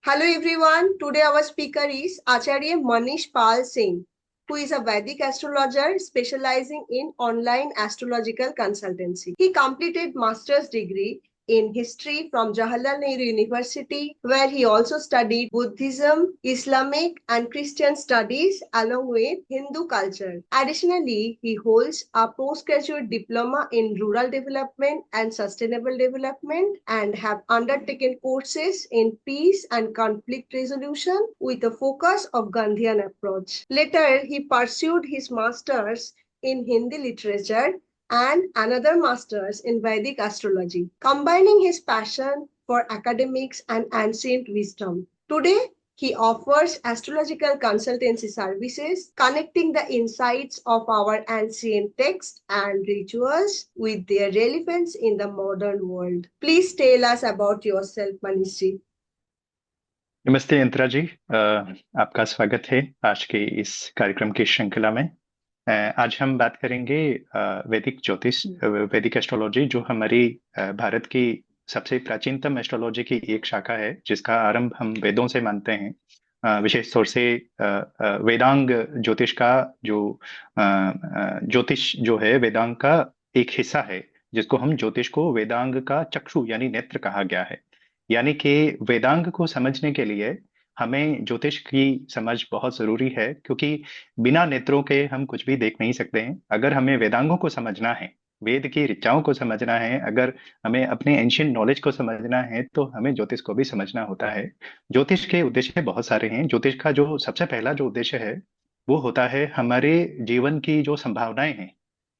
Hello everyone. Today our speaker is Acharya Manish Pal Singh, who is a Vedic astrologer specializing in online astrological consultancy. He completed master's degree in history from Jawaharlal Nehru University, where he also studied Buddhism, Islamic, and Christian studies along with Hindu culture. Additionally, he holds a postgraduate diploma in rural development and sustainable development and have undertaken courses in peace and conflict resolution with a focus of Gandhian approach. Later, he pursued his master's in Hindi literature and another master's in Vedic astrology, combining his passion for academics and ancient wisdom. Today, he offers astrological consultancy services, connecting the insights of our ancient texts and rituals with their relevance in the modern world. Please tell us about yourself, Manish ji. नमस्ते अंतरा जी। आपका स्वागत है आज के इस कार्यक्रम की श्रृंखला में। आज हम बात करेंगे वैदिक ज्योतिष, वैदिक एस्ट्रोलॉजी, जो हमारी भारत की सबसे प्राचीनतम एस्ट्रोलॉजी की एक शाखा है, जिसका आरंभ हम वेदों से मानते हैं। विशेष तौर से वेदांग ज्योतिष का जो ज्योतिष जो है वेदांग का एक हिस्सा है, जिसको हम ज्योतिष को वेदांग का चक्षु यानी नेत्र कहा गया है। यानी कि वेदांग को समझने के लिए हमें ज्योतिष की समझ बहुत जरूरी है, क्योंकि बिना नेत्रों के हम कुछ भी देख नहीं सकते हैं। अगर हमें वेदांगों को समझना है, वेद की ऋचाओं को समझना है, अगर हमें अपने एंशियंट नॉलेज को समझना है, तो हमें ज्योतिष को भी समझना होता है। ज्योतिष के उद्देश्य बहुत सारे हैं। ज्योतिष का जो सबसे पहला जो उद्देश्य है वो होता है हमारे जीवन की जो संभावनाएं हैं।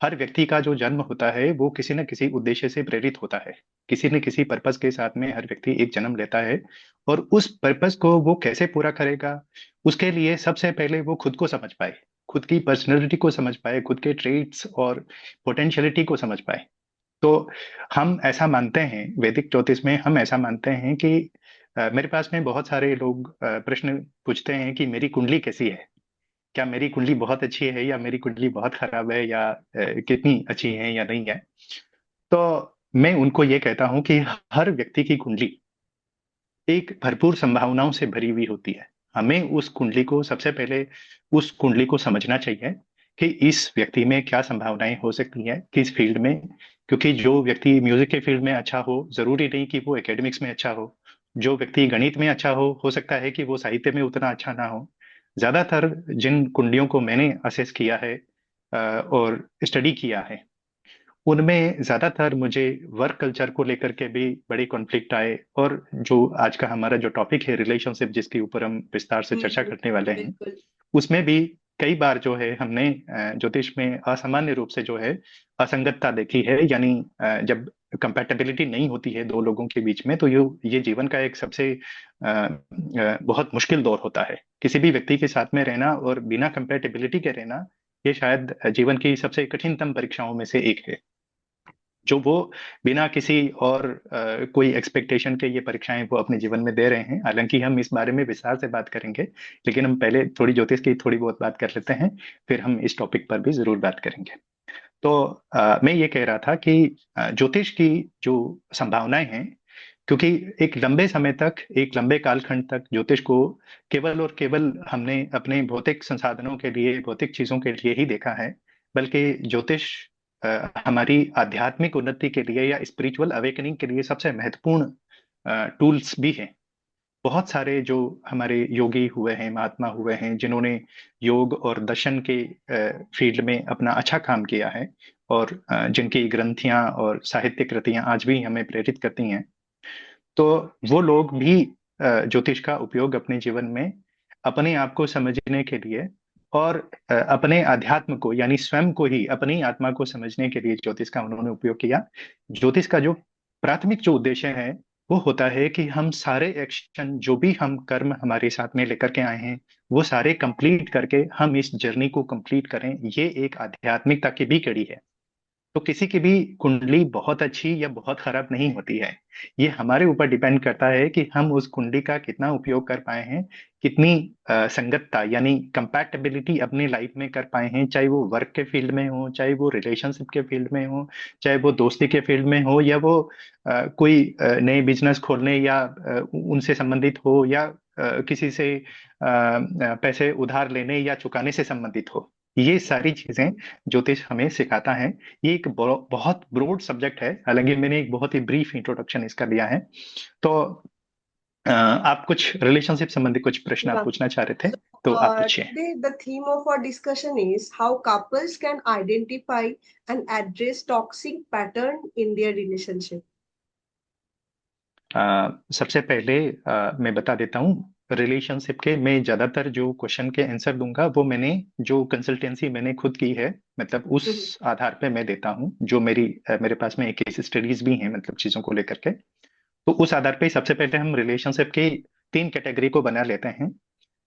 हर व्यक्ति का जो जन्म होता है वो किसी न किसी उद्देश्य से प्रेरित होता है। किसी न किसी पर्पस के साथ में हर व्यक्ति एक जन्म लेता है, और उस पर्पस को वो कैसे पूरा करेगा, उसके लिए सबसे पहले वो खुद को समझ पाए, खुद की पर्सनैलिटी को समझ पाए, खुद के ट्रेट्स और पोटेंशियलिटी को समझ पाए। तो हम ऐसा मानते हैं, वैदिक ज्योतिष में हम ऐसा मानते हैं कि मेरे पास में बहुत सारे लोग प्रश्न पूछते हैं कि मेरी कुंडली कैसी है, क्या मेरी कुंडली बहुत अच्छी है या मेरी कुंडली बहुत खराब है, या कितनी अच्छी है या नहीं है। तो मैं उनको ये कहता हूं कि हर व्यक्ति की कुंडली एक भरपूर संभावनाओं से भरी हुई होती है। हमें उस कुंडली को सबसे पहले उस कुंडली को समझना चाहिए कि इस व्यक्ति में क्या संभावनाएं हो सकती हैं, किस फील्ड में। क्योंकि जो व्यक्ति म्यूजिक के फील्ड में अच्छा हो, जरूरी नहीं कि वो एकेडमिक्स में अच्छा हो। जो व्यक्ति गणित में अच्छा हो सकता है कि वो साहित्य में उतना अच्छा ना हो। ज्यादातर जिन कुंडलियों को मैंने असेस किया है और स्टडी किया है, उनमें ज्यादातर मुझे वर्क कल्चर को लेकर के भी बड़े कॉन्फ्लिक्ट आए। और जो आज का हमारा जो टॉपिक है रिलेशनशिप, जिसके ऊपर हम विस्तार से चर्चा करने वाले हैं, बिल्कुल। उसमें भी कई बार जो है हमने ज्योतिष में असामान्य रूप से जो है असंगतता देखी है। यानी जब कंपैटिबिलिटी नहीं होती है दो लोगों के बीच में, तो ये जीवन का एक सबसे बहुत मुश्किल दौर होता है। किसी भी व्यक्ति के साथ में रहना और बिना कंपैटिबिलिटी के रहना, ये शायद जीवन की सबसे कठिनतम परीक्षाओं में से एक है, जो वो बिना किसी और कोई एक्सपेक्टेशन के ये परीक्षाएं वो अपने जीवन में दे रहे हैं। हालांकि हम इस बारे में विस्तार से बात करेंगे, लेकिन हम पहले थोड़ी ज्योतिष की थोड़ी बहुत बात कर लेते हैं, फिर हम इस टॉपिक पर भी जरूर बात करेंगे। तो मैं ये कह रहा था कि ज्योतिष की जो संभावनाएं हैं, क्योंकि एक लंबे समय तक, एक लंबे कालखंड तक ज्योतिष को केवल और केवल हमने अपने भौतिक संसाधनों के लिए, भौतिक चीजों के लिए ही देखा है, बल्कि ज्योतिष हमारी आध्यात्मिक उन्नति के लिए या स्पिरिचुअल अवेकनिंग के लिए सबसे महत्वपूर्ण टूल्स भी हैं। बहुत सारे जो हमारे योगी हुए हैं, महात्मा हुए हैं, जिन्होंने योग और दर्शन के फील्ड में अपना अच्छा काम किया है, और जिनकी ग्रंथियां और साहित्य कृतियां आज भी हमें प्रेरित करती हैं, तो वो लोग भी ज्योतिष का उपयोग अपने जीवन में अपने आप को समझने के लिए और अपने अध्यात्म को यानी स्वयं को ही, अपनी आत्मा को समझने के लिए ज्योतिष का उन्होंने उपयोग किया। ज्योतिष का जो प्राथमिक जो उद्देश्य है वो होता है कि हम सारे एक्शन, जो भी हम कर्म हमारे साथ में लेकर के आए हैं, वो सारे कंप्लीट करके हम इस जर्नी को कंप्लीट करें। ये एक आध्यात्मिकता की भी कड़ी है। तो किसी की भी कुंडली बहुत अच्छी या बहुत खराब नहीं होती है। ये हमारे ऊपर डिपेंड करता है कि हम उस कुंडली का कितना उपयोग कर पाए हैं, कितनी संगतता यानी कंपैटिबिलिटी अपनी लाइफ में कर पाए हैं, चाहे वो वर्क के फील्ड में हो, चाहे वो रिलेशनशिप के फील्ड में हो, चाहे वो दोस्ती के फील्ड में हो, या वो कोई नए बिजनेस खोलने या उनसे संबंधित हो, या किसी से पैसे उधार लेने या चुकाने से संबंधित हो। ये सारी चीजें ज्योतिष हमें सिखाता है। ये एक बहुत ब्रॉड सब्जेक्ट है, हालांकि मैंने एक बहुत ही ब्रीफ इंट्रोडक्शन इसका दिया है। तो आप कुछ रिलेशनशिप संबंधी कुछ प्रश्न आप Yeah. पूछना चाह रहे थे, तो आप पूछिए। Today, the theme of our discussion is how couples can identify and address toxic pattern in their relationship. सबसे पहले मैं बता देता हूँ, रिलेशनशिप के मैं ज्यादातर जो क्वेश्चन के आंसर दूंगा वो मैंने जो कंसल्टेंसी मैंने खुद की है, मतलब उस Mhm. आधार पे मैं देता हूँ, जो मेरे पास में एक केस स्टडीज भी हैं, मतलब चीजों को लेकर के। तो उस आधार पे सबसे पहले हम रिलेशनशिप की तीन कैटेगरी को बना लेते हैं।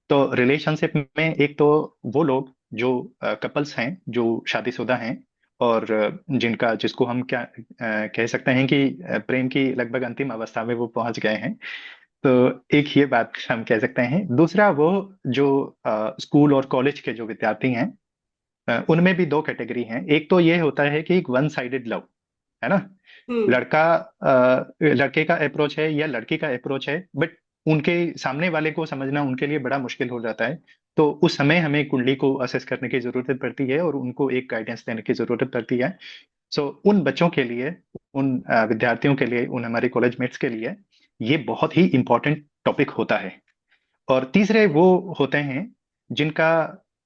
तो रिलेशनशिप में एक तो वो लोग जो कपल्स हैं, जो शादीशुदा हैं, और जिसको हम क्या कह सकते हैं कि प्रेम की लगभग अंतिम अवस्था में वो पहुंच गए हैं। तो एक ये बात हम कह सकते हैं। दूसरा वो जो स्कूल और कॉलेज के जो विद्यार्थी हैं, उनमें भी दो कैटेगरी हैं। एक तो ये होता है कि एक वन साइडेड लव, है ना। Hmm. लड़के का अप्रोच है या लड़की का अप्रोच है, बट उनके सामने वाले को समझना उनके लिए बड़ा मुश्किल हो जाता है। तो उस समय हमें कुंडली को असेस करने की जरूरत पड़ती है और उनको एक गाइडेंस देने की जरूरत पड़ती है। सो उन बच्चों के लिए, उन विद्यार्थियों के लिए, उन हमारे कॉलेज मेट्स के लिए ये बहुत ही इंपॉर्टेंट टॉपिक होता है। और तीसरे वो होते हैं जिनका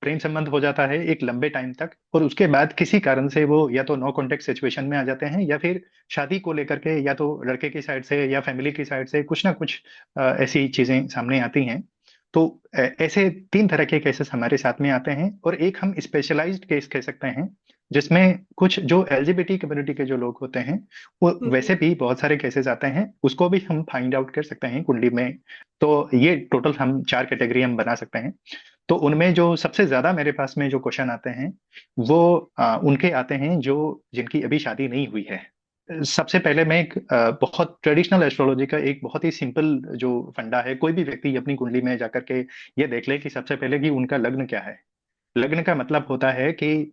प्रेम संबंध हो जाता है एक लंबे टाइम तक, और उसके बाद किसी कारण से वो या तो नो कॉन्टेक्ट सिचुएशन में आ जाते हैं, या फिर शादी को लेकर के या तो लड़के की साइड से या फैमिली की साइड से कुछ ना कुछ ऐसी चीजें सामने आती हैं। तो ऐसे तीन तरह के केसेस हमारे साथ में आते हैं, और एक हम स्पेशलाइज्ड केस कह सकते हैं, जिसमें कुछ जो एलजीबीटी कम्युनिटी के जो लोग होते हैं, वो Mhm. वैसे भी बहुत सारे केसेस आते हैं, उसको भी हम फाइंड आउट कर सकते हैं कुंडली में। तो ये टोटल हम चार कैटेगरी हम बना सकते हैं। तो उनमें जो सबसे ज्यादा मेरे पास में जो क्वेश्चन आते हैं वो उनके आते हैं जो जिनकी अभी शादी नहीं हुई है। सबसे पहले मैं एक बहुत ट्रेडिशनल एस्ट्रोलॉजी का एक बहुत ही सिंपल जो फंडा है, कोई भी व्यक्ति अपनी कुंडली में जाकर के ये देख ले कि सबसे पहले कि उनका लग्न क्या है। लग्न का मतलब होता है कि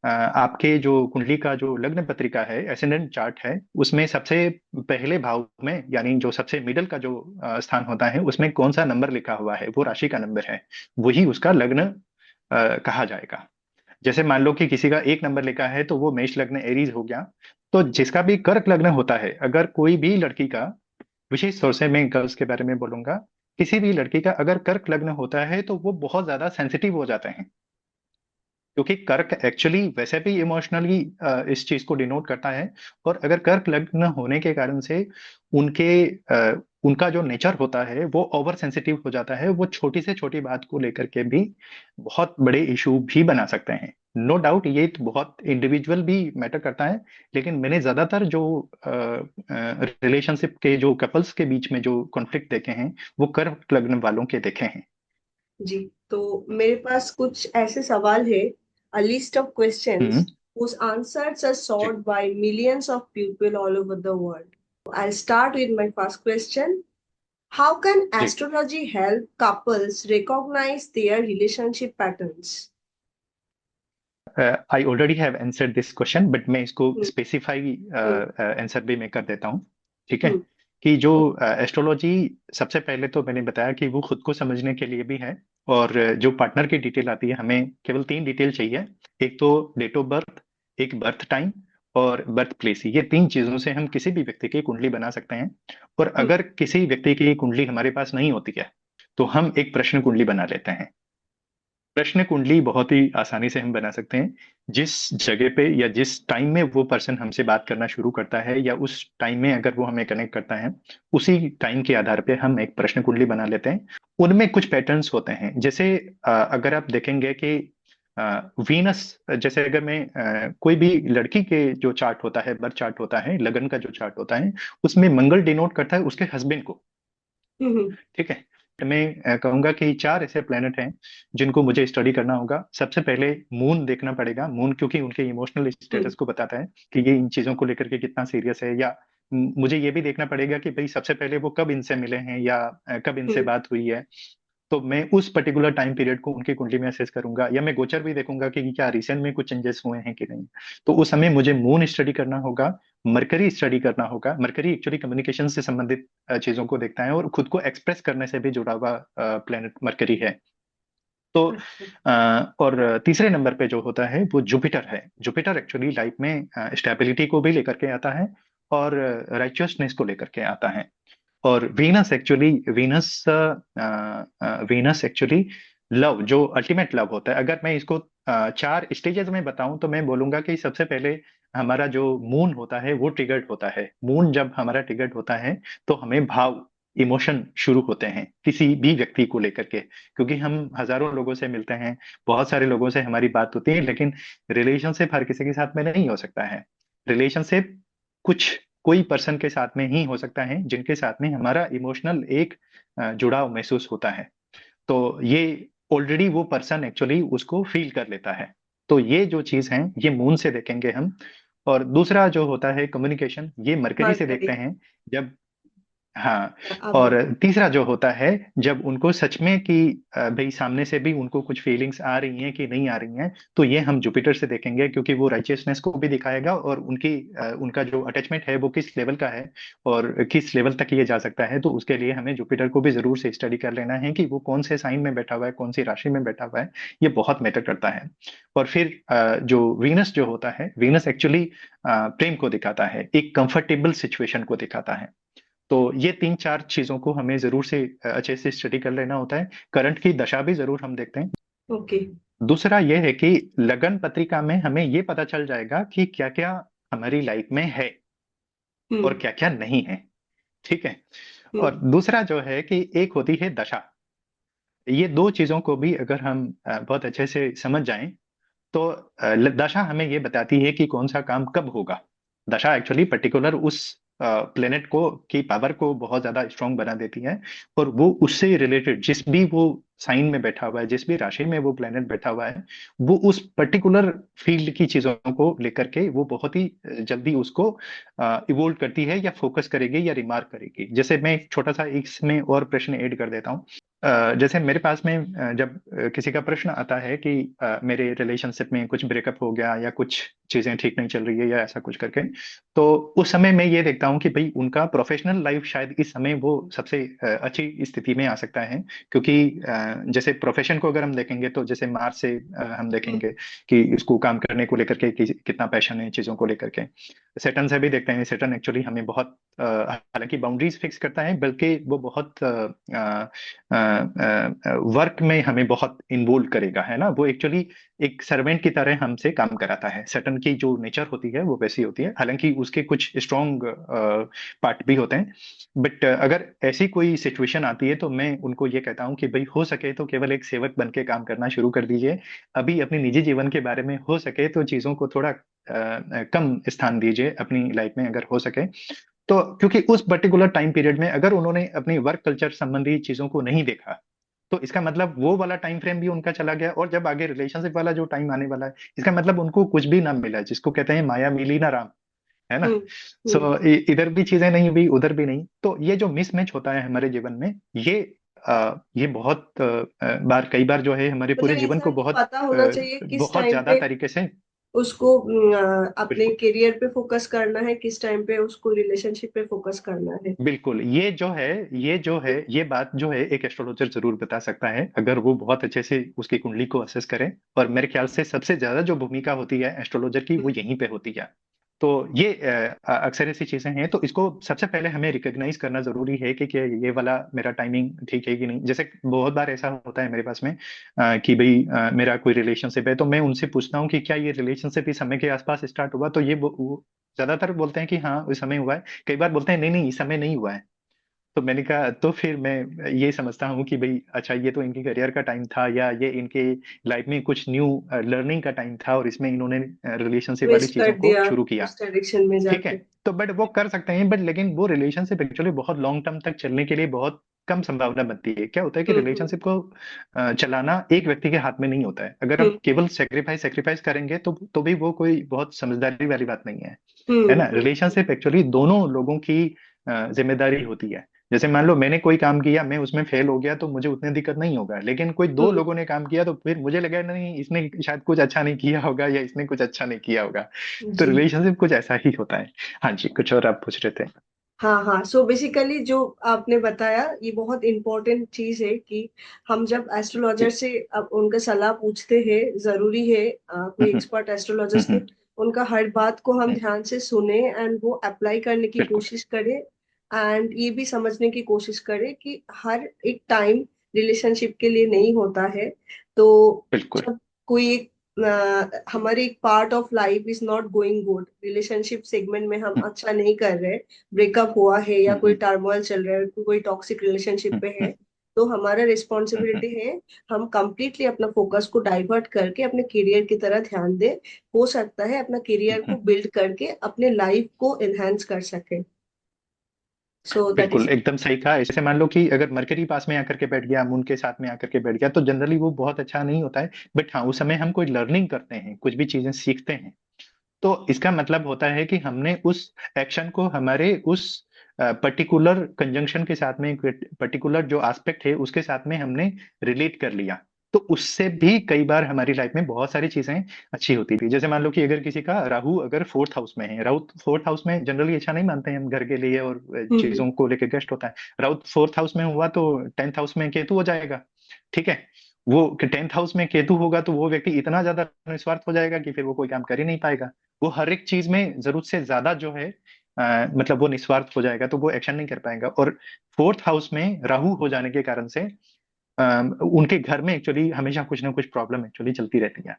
आपके जो कुंडली का जो लग्न पत्रिका है, एसेंडेंट चार्ट है, उसमें सबसे पहले भाव में, यानी जो सबसे मिडल का जो स्थान होता है, उसमें कौन सा नंबर लिखा हुआ है, वो राशि का नंबर है, वही उसका लग्न कहा जाएगा। जैसे मान लो कि किसी का एक नंबर लिखा है तो वो मेष लग्न एरीज हो गया। तो जिसका भी कर्क लग्न होता है, अगर कोई भी लड़की का, विशेष तौर से मैं गर्ल्स के बारे में बोलूंगा, किसी भी लड़की का अगर कर्क लग्न होता है तो वो बहुत ज्यादा सेंसिटिव हो जाते हैं, क्योंकि कर्क एक्चुअली वैसे भी इमोशनली इस चीज को डिनोट करता है। और अगर कर्क लग्न होने के कारण से उनके उनका जो नेचर होता है वो ओवर सेंसिटिव हो जाता है, वो छोटी से छोटी बात को लेकर के भी बहुत बड़े इशू भी बना सकते हैं। नो डाउट ये तो बहुत इंडिविजुअल भी मैटर करता है, लेकिन मैंने ज्यादातर जो रिलेशनशिप के जो कपल्स के बीच में जो कॉन्फ्लिक्ट देखे हैं वो कर्क लग्न वालों के देखे हैं। जी, तो मेरे पास कुछ ऐसे सवाल है, a list of questions hmm. whose answers are जी। sought by millions of people all over the world. I'll start with my first question. How can जी। astrology help couples recognize their relationship patterns? I already have answered this question, but मैं इसको Hmm. Specify Hmm. Answer भी मैं कर देता हूँ। ठीक है। Hmm. कि जो एस्ट्रोलॉजी, सबसे पहले तो मैंने बताया कि वो खुद को समझने के लिए भी है, और जो पार्टनर की डिटेल आती है, हमें केवल तीन डिटेल चाहिए। एक तो डेट ऑफ बर्थ, एक बर्थ टाइम, और बर्थ प्लेस। ये तीन चीजों से हम किसी भी व्यक्ति की कुंडली बना सकते हैं। और Hmm. अगर किसी व्यक्ति की कुंडली हमारे पास नहीं होती है तो हम एक प्रश्न कुंडली बना लेते हैं। प्रश्न कुंडली बहुत ही आसानी से हम बना सकते हैं। जिस जगह पे या जिस टाइम में वो पर्सन हमसे बात करना शुरू करता है, या उस टाइम में अगर वो हमें कनेक्ट करता है, उसी टाइम के आधार पे हम एक प्रश्न कुंडली बना लेते हैं। उनमें कुछ पैटर्न्स होते हैं, जैसे अगर आप देखेंगे कि वीनस, जैसे अगर मैं कोई भी लड़की के जो चार्ट होता है, बर्थ चार्ट होता है, लगन का जो चार्ट होता है, उसमें मंगल डिनोट करता है उसके हस्बैंड को। Hmm. ठीक है। मैं कहूंगा कि चार ऐसे प्लेनेट हैं जिनको मुझे स्टडी करना होगा। सबसे पहले मून देखना पड़ेगा। मून क्योंकि उनके इमोशनल स्टेटस को बताता है कि ये इन चीजों को लेकर के कितना सीरियस है। या मुझे ये भी देखना पड़ेगा कि भाई सबसे पहले वो कब इनसे मिले हैं या कब इनसे बात हुई है। तो मैं उस पर्टिकुलर टाइम पीरियड को उनकी कुंडली में असेस करूंगा, या मैं गोचर भी देखूंगा कि क्या रिसेंट में कुछ चेंजेस हुए हैं कि नहीं। तो उस समय मुझे मून स्टडी करना होगा, मरकरी स्टडी करना होगा। मरकरी एक्चुअली कम्युनिकेशन से संबंधित चीजों को देखता है और खुद को एक्सप्रेस करने से भी जुड़ा हुआ प्लेनेट मरकरी है। तो अच्छा। और तीसरे नंबर पे जो होता है वो जुपिटर है। जुपिटर एक्चुअली लाइफ में स्टेबिलिटी को भी लेकर के आता है और राइचियसनेस को लेकर के आता है। और वीनस एक्चुअली लव, जो अल्टीमेट लव होता है। अगर मैं इसको चार स्टेजेस में बताऊं तो मैं बोलूंगा कि सबसे पहले हमारा जो मून होता है वो ट्रिगर्ड होता है। मून जब हमारा ट्रिगर्ड होता है तो हमें भाव, इमोशन शुरू होते हैं किसी भी व्यक्ति को लेकर के। क्योंकि हम हजारों लोगों से मिलते हैं, बहुत सारे लोगों से हमारी बात होती है, लेकिन रिलेशनशिप हर किसी के साथ में नहीं हो सकता है। रिलेशनशिप कुछ कोई पर्सन के साथ में ही हो सकता है जिनके साथ में हमारा इमोशनल एक जुड़ाव महसूस होता है। तो ये ऑलरेडी वो पर्सन एक्चुअली उसको फील कर लेता है। तो ये जो चीज है ये मून से देखेंगे हम। और दूसरा जो होता है कम्युनिकेशन, ये मरकरी से मरकरी। देखते हैं। जब हाँ, अब और बताओ। तीसरा जो होता है जब उनको सच में कि भाई सामने से भी उनको कुछ फीलिंग्स आ रही हैं कि नहीं आ रही हैं, तो ये हम जुपिटर से देखेंगे। क्योंकि वो राइचियसनेस को भी दिखाएगा और उनका जो अटैचमेंट है वो किस लेवल का है और किस लेवल तक ये जा सकता है। तो उसके लिए हमें जुपिटर को भी जरूर से स्टडी कर लेना है कि वो कौन से साइन में बैठा हुआ है, कौन सी राशि में बैठा हुआ है। ये बहुत मैटर करता है। और फिर जो वीनस जो होता है, वीनस एक्चुअली प्रेम को दिखाता है, एक कंफर्टेबल सिचुएशन को दिखाता है। तो ये तीन चार चीजों को हमें जरूर से अच्छे से स्टडी कर लेना होता है। करंट की दशा भी जरूर हम देखते हैं। ओके। दूसरा ये है कि लगन पत्रिका में हमें ये पता चल जाएगा कि क्या क्या हमारी लाइफ में है और हम्म। क्या क्या नहीं है। ठीक है। और हम्म। दूसरा जो है कि एक होती है दशा। ये दो चीजों को भी अगर हम बहुत अच्छे से समझ जाएं तो दशा हमें ये बताती है कि कौन सा काम कब होगा। दशा एक्चुअली पर्टिकुलर उस प्लेनेट को की पावर को बहुत ज्यादा स्ट्रांग बना देती है। और वो उससे रिलेटेड जिस भी वो साइन में बैठा हुआ है, जिस भी राशि में वो प्लेनेट बैठा हुआ है, वो उस पर्टिकुलर फील्ड की चीजों को लेकर के वो बहुत ही जल्दी उसको इवोल्व करती है या फोकस करेगी या रिमार्क करेगी। जैसे मैं एक छोटा सा इसमें और प्रश्न ऐड कर देता हूँ। जैसे मेरे पास में जब किसी का प्रश्न आता है कि मेरे रिलेशनशिप में कुछ ब्रेकअप हो गया या कुछ चीजें ठीक नहीं चल रही है या ऐसा कुछ करके, तो उस समय मैं ये देखता हूँ कि भाई उनका प्रोफेशनल लाइफ शायद इस समय वो सबसे अच्छी स्थिति में आ सकता है। क्योंकि जैसे प्रोफेशन को अगर हम देखेंगे तो जैसे मार्स से हम हम्म। देखेंगे कि इसको काम करने को लेकर के कितना पैशन है चीजों को लेकर के। सेटन से भी देखते हैं। सेटन एक्चुअली हमें बहुत हालांकि बाउंड्रीज फिक्स करता है, बल्कि वो बहुत वर्क में हमें बहुत इन्वॉल्व करेगा, है ना। वो एक्चुअली एक सर्वेंट की तरह हमसे काम कराता है। सैटर्न की जो नेचर होती है वो वैसी होती है, हालांकि उसके कुछ स्ट्रॉन्ग पार्ट भी होते हैं। बट अगर ऐसी कोई सिचुएशन आती है तो मैं उनको ये कहता हूँ कि भाई हो सके तो केवल एक सेवक बन के काम करना शुरू कर दीजिए। अभी अपने निजी जीवन के बारे में हो सके तो चीजों को थोड़ा कम स्थान दीजिए अपनी लाइफ में अगर हो सके। तो क्योंकि उस पर्टिकुलर टाइम पीरियड में अगर उन्होंने अपनी वर्क कल्चर संबंधी चीजों को नहीं देखा, तो इसका मतलब वो वाला टाइम फ्रेम भी उनका चला गया। और जब आगे रिलेशनशिप वाला जो टाइम आने वाला है, इसका मतलब उनको कुछ भी ना मिला, जिसको कहते हैं माया मिली ना राम, है ना। हम्म। हम्म। सो इधर भी चीजें नहीं हुई, उधर भी नहीं। तो ये जो मिसमैच होता है हमारे जीवन में, ये बहुत बार, कई बार जो है हमारे पूरे मतलब जीवन इंसान को को बहुत पता होना चाहिए किस बहुत टाइम ज्यादा पे तरीके से। उसको अपने बिल्कुल, करियर पे फोकस करना है, किस टाइम पे उसको रिलेशनशिप पे फोकस करना है। बिल्कुल। ये बात जो है एक एस्ट्रोलॉजर जरूर बता सकता है अगर वो बहुत अच्छे से उसकी कुंडली को असेस करे। और मेरे ख्याल से सबसे ज्यादा जो भूमिका होती है एस्ट्रोलॉजर की वो यहीं पे होती है। तो ये अक्सर ऐसी चीजें हैं, तो इसको सबसे पहले हमें रिकॉग्नाइज करना जरूरी है कि ये वाला मेरा टाइमिंग ठीक है कि नहीं। जैसे बहुत बार ऐसा होता है मेरे पास में कि भाई मेरा कोई रिलेशनशिप है, तो मैं उनसे पूछता हूँ कि क्या ये रिलेशनशिप इस समय के आसपास स्टार्ट हुआ। तो वो ज्यादातर बोलते हैं कि हाँ इस समय हुआ है। कई बार बोलते हैं नहीं नहीं इस समय नहीं हुआ है। तो मैंने कहा, तो फिर मैं ये समझता हूँ कि भाई अच्छा, ये तो इनके करियर का टाइम था, या ये इनके लाइफ में कुछ न्यू लर्निंग का टाइम था, और इसमें इन्होंने रिलेशनशिप वाली ट्विस्ट कर चीजों को दिया शुरू किया। उस डायरेक्शन में ठीक है। जाके। तो बट वो कर सकते हैं, बट लेकिन वो रिलेशनशिप एक्चुअली बहुत लॉन्ग टर्म तक चलने के लिए बहुत कम संभावना बनती है। क्या होता है कि हम्म। रिलेशनशिप को चलाना एक व्यक्ति के हाथ में नहीं होता है। अगर आप हम्म। केवल सेक्रीफाइस सेक्रीफाइस करेंगे तो भी वो कोई बहुत समझदारी वाली बात नहीं है ना। हम्म। रिलेशनशिप एक्चुअली दोनों लोगों की जिम्मेदारी होती है। जैसे मान लो मैंने कोई काम किया, मैं उसमें फेल हो गया, तो मुझे उतनी दिक्कत नहीं होगा, लेकिन कोई दो हम्म। लोगों ने काम किया तो फिर मुझे लगा नहीं, इसने शायद कुछ अच्छा नहीं किया होगा, या इसने कुछ अच्छा नहीं किया होगा। तो जी। रिलेशनशिप कुछ ऐसा ही होता है। हाँ जी, कुछ और आप पूछ रहे थे। हाँ हाँ, सो बेसिकली जो आपने बताया ये बहुत इंपॉर्टेंट चीज है कि हम जब एस्ट्रोलॉजर जी। से अब उनका सलाह पूछते हैं, जरूरी है कोई हम्म, एक्सपर्ट एस्ट्रोलॉजर्स हम्म, के उनका हर बात को हम हम्म, ध्यान से सुने एंड वो अप्लाई करने की बिल्कुल कोशिश करें। एंड ये भी समझने की कोशिश करें कि हर एक टाइम रिलेशनशिप के लिए नहीं होता है। तो बिल्कुल। जब कोई एक हमारी एक part of life is not going good, relationship segment में हम हम्म, अच्छा नहीं कर रहे, ब्रेकअप हुआ है या कोई हम्म, टर्मोइल चल रहा है, कोई टॉक्सिक रिलेशनशिप हम्म, पे है, तो हमारा हम्म, रिस्पॉन्सिबिलिटी है हम कंप्लीटली अपना फोकस को डाइवर्ट करके अपने करियर की तरह ध्यान दें। हो सकता है अपना करियर हम्म, को बिल्ड करके अपने लाइफ को एनहांस कर सके। So that is. बिल्कुल एकदम सही कहा। ऐसे मान लो कि अगर मरकरी पास में आकर के बैठ गया, मून के साथ में आकर के बैठ गया, तो जनरली वो बहुत अच्छा नहीं होता है। बट हाँ, उस समय हम कोई लर्निंग करते हैं, कुछ भी चीजें सीखते हैं, तो इसका मतलब होता है कि हमने उस एक्शन को हमारे उस पर्टिकुलर कंजंक्शन के साथ में, पर्टिकुलर जो एस्पेक्ट है उसके साथ में हमने रिलेट कर लिया। तो उससे भी कई बार हमारी लाइफ में बहुत सारी चीजें अच्छी होती थी। जैसे मान लो कि अगर किसी का राहु अगर फोर्थ हाउस में है, राहु फोर्थ हाउस में जनरली अच्छा नहीं मानते हैं हम घर के लिए, और हम्म। चीजों को लेकर कष्ट होता है। राहु फोर्थ हाउस में हुआ तो टेंथ हाउस में केतु हो जाएगा। ठीक है। वो टेंथ हाउस में केतु होगा तो वो व्यक्ति इतना ज्यादा निस्वार्थ हो जाएगा कि फिर वो कोई काम कर ही नहीं पाएगा। वो हर एक चीज में जरूरत से ज्यादा जो है मतलब वो निस्वार्थ हो जाएगा, तो वो एक्शन नहीं कर पाएगा। और फोर्थ हाउस में राहु हो जाने के कारण से उनके घर में एक्चुअली हमेशा कुछ ना कुछ प्रॉब्लम एक्चुअली चलती रहती है।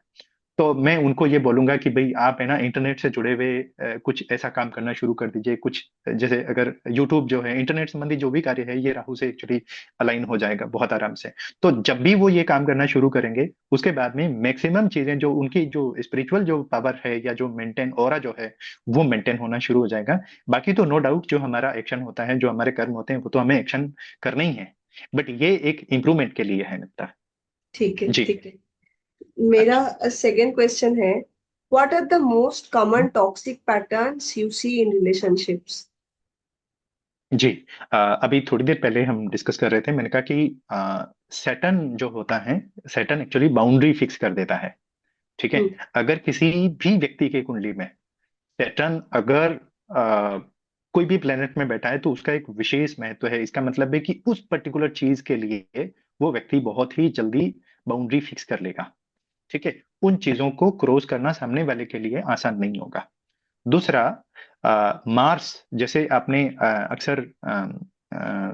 तो मैं उनको ये बोलूंगा कि भाई आप है ना इंटरनेट से जुड़े हुए कुछ ऐसा काम करना शुरू कर दीजिए। कुछ जैसे अगर यूट्यूब जो है, इंटरनेट संबंधी जो भी कार्य है, ये राहु से एक्चुअली अलाइन हो जाएगा बहुत आराम से। तो जब भी वो ये काम करना शुरू करेंगे, उसके बाद में मैक्सिमम चीजें जो उनकी जो स्पिरिचुअल जो पावर है, या जो मेंटेन ऑरा जो है, वो मेंटेन होना शुरू हो जाएगा। बाकी तो नो डाउट जो हमारा एक्शन होता है, जो हमारे कर्म होते हैं, वो तो हमें एक्शन करने ही है। बट ये एक इम्प्रूवमेंट के लिए है मित्र। ठीक है, जी। ठीक है। मेरा अच्छा। सेकेंड क्वेश्चन है, what are the most common toxic patterns you see in relationships? जी। अभी थोड़ी देर पहले हम डिस्कस कर रहे थे, मैंने कहा कि सैटर्न जो होता है, सैटर्न एक्चुअली बाउंड्री फिक्स कर देता है। ठीक है। हम्म। अगर किसी भी व्यक्ति के कुंडली में सैटर्न अगर कोई भी प्लेनेट में बैठा है, तो उसका एक विशेष महत्व है। इसका मतलब है कि उस पर्टिकुलर चीज के लिए वो व्यक्ति बहुत ही जल्दी बाउंड्री फिक्स कर लेगा। ठीक है। उन चीजों को क्रॉस करना सामने वाले के लिए आसान नहीं होगा। दूसरा, मार्स, जैसे आपने अक्सर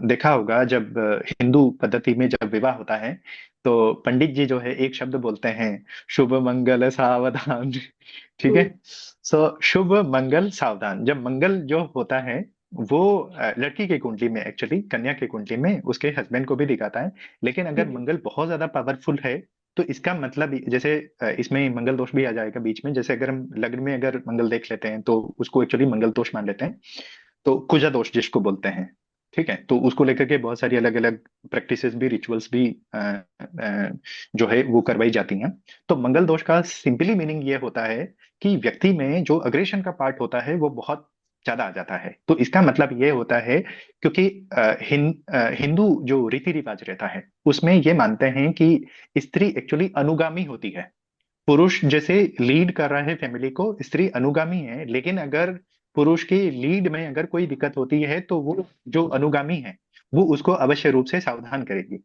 देखा होगा, जब हिंदू पद्धति में जब विवाह होता है, तो पंडित जी जो है एक शब्द बोलते हैं, शुभ मंगल सावधान। ठीक है। हम्म। सो शुभ मंगल सावधान, जब मंगल जो होता है वो लड़की के कुंडली में, एक्चुअली कन्या के कुंडली में उसके हस्बैंड को भी दिखाता है। लेकिन अगर हम्म। मंगल बहुत ज्यादा पावरफुल है, तो इसका मतलब जैसे इसमें मंगल दोष भी आ जाएगा बीच में। जैसे अगर हम लग्न में अगर मंगल देख लेते हैं, तो उसको एक्चुअली मंगल दोष मान लेते हैं। तो कुजा दोष जिसको बोलते हैं। ठीक है। तो उसको लेकर के बहुत सारी अलग अलग प्रैक्टिसेस भी, रिचुअल्स भी जो है वो करवाई जाती हैं। तो मंगल दोष का सिंपली मीनिंग ये होता है कि व्यक्ति में जो अग्रेशन का पार्ट होता है वो बहुत ज्यादा आ जाता है। तो इसका मतलब ये होता है, क्योंकि हिंदू जो रीति रिवाज रहता है, उसमें ये मानते हैं कि स्त्री एक्चुअली अनुगामी होती है। पुरुष जैसे लीड कर रहा है फैमिली को, स्त्री अनुगामी है। लेकिन अगर पुरुष की लीड में अगर कोई दिक्कत होती है, तो वो जो अनुगामी है वो उसको अवश्य रूप से सावधान करेगी।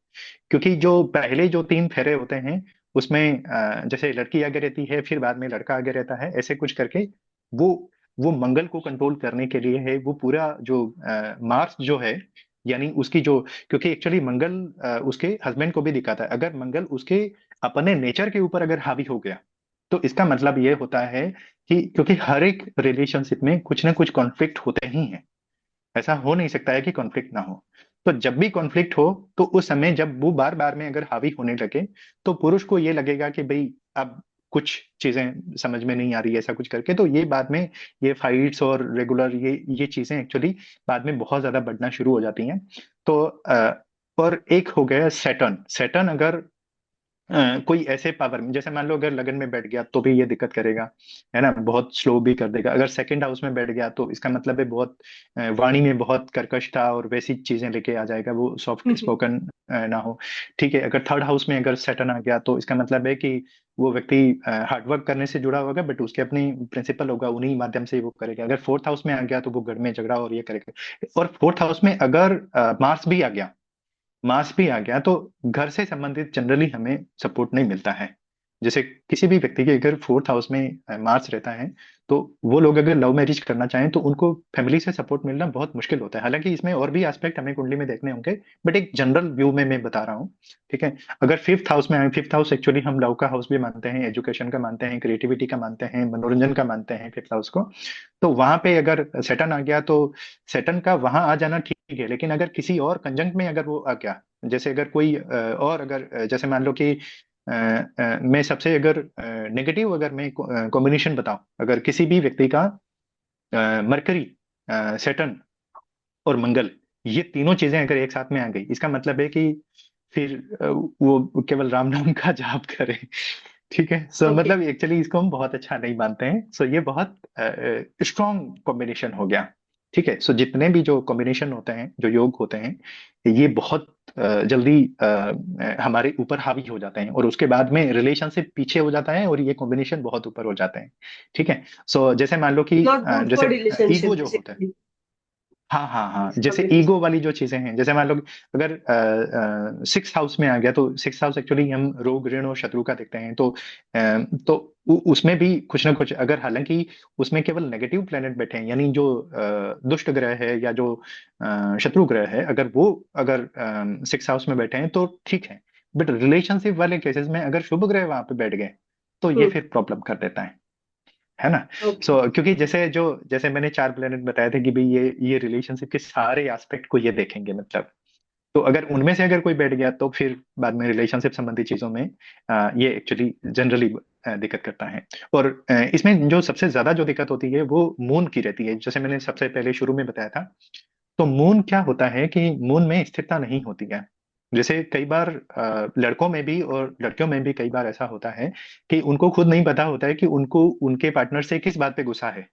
क्योंकि जो पहले जो तीन फेरे होते हैं, उसमें जैसे लड़की आगे रहती है, फिर बाद में लड़का आगे रहता है, ऐसे कुछ करके वो वो मंगल को कंट्रोल करने के लिए है। वो पूरा जो मार्स जो है, यानी उसकी जो, क्योंकि एक्चुअली मंगल उसके हस्बैंड को भी दिखाता है। अगर मंगल उसके अपने नेचर के ऊपर अगर हावी हो गया, तो इसका मतलब ये होता है कि, क्योंकि हर एक रिलेशनशिप में कुछ ना कुछ कॉन्फ्लिक्ट होते ही हैं, ऐसा हो नहीं सकता है कि कॉन्फ्लिक्ट ना हो। तो जब भी कॉन्फ्लिक्ट हो, तो उस समय जब वो बार बार में अगर हावी होने लगे, तो पुरुष को ये लगेगा कि भाई अब कुछ चीजें समझ में नहीं आ रही, ऐसा कुछ करके, तो ये बाद में ये फाइट्स और रेगुलर ये चीजें एक्चुअली बाद में बहुत ज्यादा बढ़ना शुरू हो जाती हैं। तो और एक हो गया सैटर्न। सैटर्न अगर कोई ऐसे पावर में, जैसे मान लो अगर लगन में बैठ गया तो भी ये दिक्कत करेगा, है ना, बहुत स्लो भी कर देगा। अगर सेकंड हाउस में बैठ गया तो इसका मतलब है बहुत वाणी में बहुत कर्कशता और वैसी चीजें लेके आ जाएगा, वो सॉफ्ट स्पोकन ना हो। ठीक है, अगर थर्ड हाउस में अगर सैटर्न आ गया तो इसका मतलब है कि वो व्यक्ति हार्डवर्क करने से जुड़ा होगा, बट उसके अपनी प्रिंसिपल होगा, उन्हीं माध्यम से वो करेगा। अगर फोर्थ हाउस में आ गया तो वो घर में झगड़ा और ये करेगा। और फोर्थ हाउस में अगर मार्स भी आ गया, मास भी आ गया, तो घर से संबंधित जनरली हमें सपोर्ट नहीं मिलता है। जैसे किसी भी व्यक्ति के अगर फोर्थ हाउस में मार्स रहता है, तो वो लोग अगर लव मैरिज करना चाहें तो उनको फैमिली से सपोर्ट मिलना बहुत मुश्किल होता है। हालांकि इसमें और भी एस्पेक्ट हमें कुंडली में देखने होंगे, बट एक जनरल व्यू में मैं बता रहा हूँ। ठीक है, अगर फिफ्थ हाउस में आए, फिफ्थ हाउस एक्चुअली हम लव का हाउस भी मानते हैं, एजुकेशन का मानते हैं, क्रिएटिविटी का मानते हैं, मनोरंजन का मानते हैं फिफ्थ हाउस को। तो वहां पे अगर सेटन आ गया तो सेटन का वहां आ जाना ठीक है, लेकिन अगर किसी और कंजंक्ट में अगर वो आ गया, जैसे अगर कोई और अगर जैसे मान लो कि मैं सबसे अगर नेगेटिव अगर मैं कॉम्बिनेशन बताऊं, अगर किसी भी व्यक्ति का मरकरी, सेटन और मंगल, ये तीनों चीजें अगर एक साथ में आ गई, इसका मतलब है कि फिर वो केवल राम नाम का जाप करे। ठीक है, सो ओके। मतलब एक्चुअली इसको हम बहुत अच्छा नहीं मानते हैं। सो ये बहुत स्ट्रॉन्ग कॉम्बिनेशन हो गया। ठीक है, सो जितने भी जो कॉम्बिनेशन होते हैं, जो योग होते हैं, ये बहुत जल्दी हमारे ऊपर हावी हो जाते हैं, और उसके बाद में रिलेशनशिप पीछे हो जाता है और ये कॉम्बिनेशन बहुत ऊपर हो जाते हैं। ठीक है, सो जैसे मान लो कि नॉट गुड जैसे फॉर रिलेशनशिप ईगो जो होता है, बेसिकली। हाँ हाँ हाँ, इसका जैसे भी। ईगो वाली जो चीजें हैं, जैसे मान लो अगर सिक्स हाउस में आ गया, तो सिक्स हाउस एक्चुअली हम रोग ऋण और शत्रु का देखते हैं। तो तो उसमें भी कुछ ना कुछ, अगर हालांकि उसमें केवल नेगेटिव प्लेनेट बैठे हैं, यानी जो दुष्ट ग्रह है या जो शत्रु ग्रह है, अगर वो अगर सिक्स हाउस में बैठे हैं तो ठीक है। बट रिलेशनशिप वाले केसेस में अगर शुभ ग्रह वहां पे बैठ गए, तो ये फिर प्रॉब्लम कर देता है ना। ओके। क्योंकि जैसे मैंने चार प्लेनेट बताए थे कि भाई ये रिलेशनशिप के सारे एस्पेक्ट को ये देखेंगे, मतलब तो अगर उनमें से अगर कोई बैठ गया तो फिर बाद में रिलेशनशिप संबंधी चीजों में ये एक्चुअली जनरली दिक्कत करता है। और इसमें जो सबसे ज्यादा जो दिक्कत होती है वो मून की रहती है, जैसे मैंने सबसे पहले शुरू में बताया था। तो मून क्या होता है कि मून में स्थिरता नहीं होती है। जैसे कई बार लड़कों में भी और लड़कियों में भी कई बार ऐसा होता है कि उनको खुद नहीं पता होता है कि उनको उनके पार्टनर से किस बात पे गुस्सा है।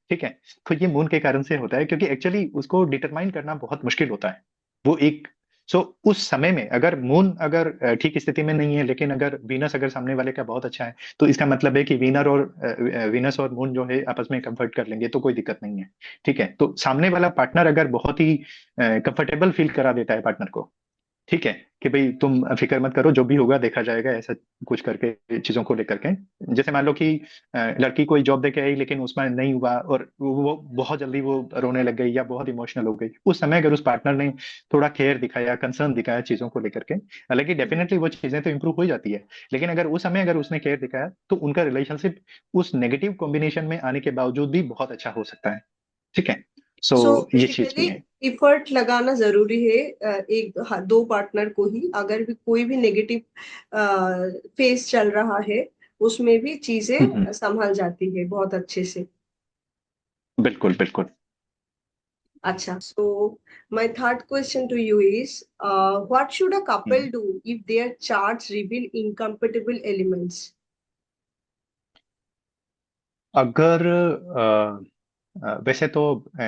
ठीक है, तो ये मून के कारण से होता है, क्योंकि एक्चुअली उसको डिटरमाइन करना बहुत मुश्किल होता है। वो एक सो उस समय में अगर मून अगर ठीक स्थिति में नहीं है, लेकिन अगर वीनस अगर सामने वाले का बहुत अच्छा है, तो इसका मतलब है कि वीनस और मून जो है आपस में कंफर्ट कर लेंगे, तो कोई दिक्कत नहीं है। ठीक है, तो सामने वाला पार्टनर अगर बहुत ही कंफर्टेबल फील करा देता है पार्टनर को, ठीक है, कि भाई तुम फिक्र मत करो, जो भी होगा देखा जाएगा, ऐसा कुछ करके चीजों को लेकर के। जैसे मान लो कि लड़की कोई जॉब देके आई लेकिन उसमें नहीं हुआ, और वो बहुत जल्दी वो रोने लग गई या बहुत इमोशनल हो गई, उस समय अगर उस पार्टनर ने थोड़ा केयर दिखाया, कंसर्न दिखाया चीजों को लेकर के, हालांकि डेफिनेटली वो चीजें तो इंप्रूव हो ही जाती है, लेकिन अगर उस समय अगर उसने केयर दिखाया, तो उनका रिलेशनशिप उस नेगेटिव कॉम्बिनेशन में आने के बावजूद भी बहुत अच्छा हो सकता है। ठीक है, सो सो ये चीज बेसिकली भी है। इफर्ट लगाना जरूरी है। एक दो पार्टनर को ही, अगर भी कोई भी नेगेटिव फेस चल रहा है, उसमें भी हम्म। चीजें संभल जाती है बहुत अच्छे से। बिल्कुल बिल्कुल। अच्छा, so my third question to you is, what should a hmm. Couple do if their charts reveal incompatible elements? अगर वैसे तो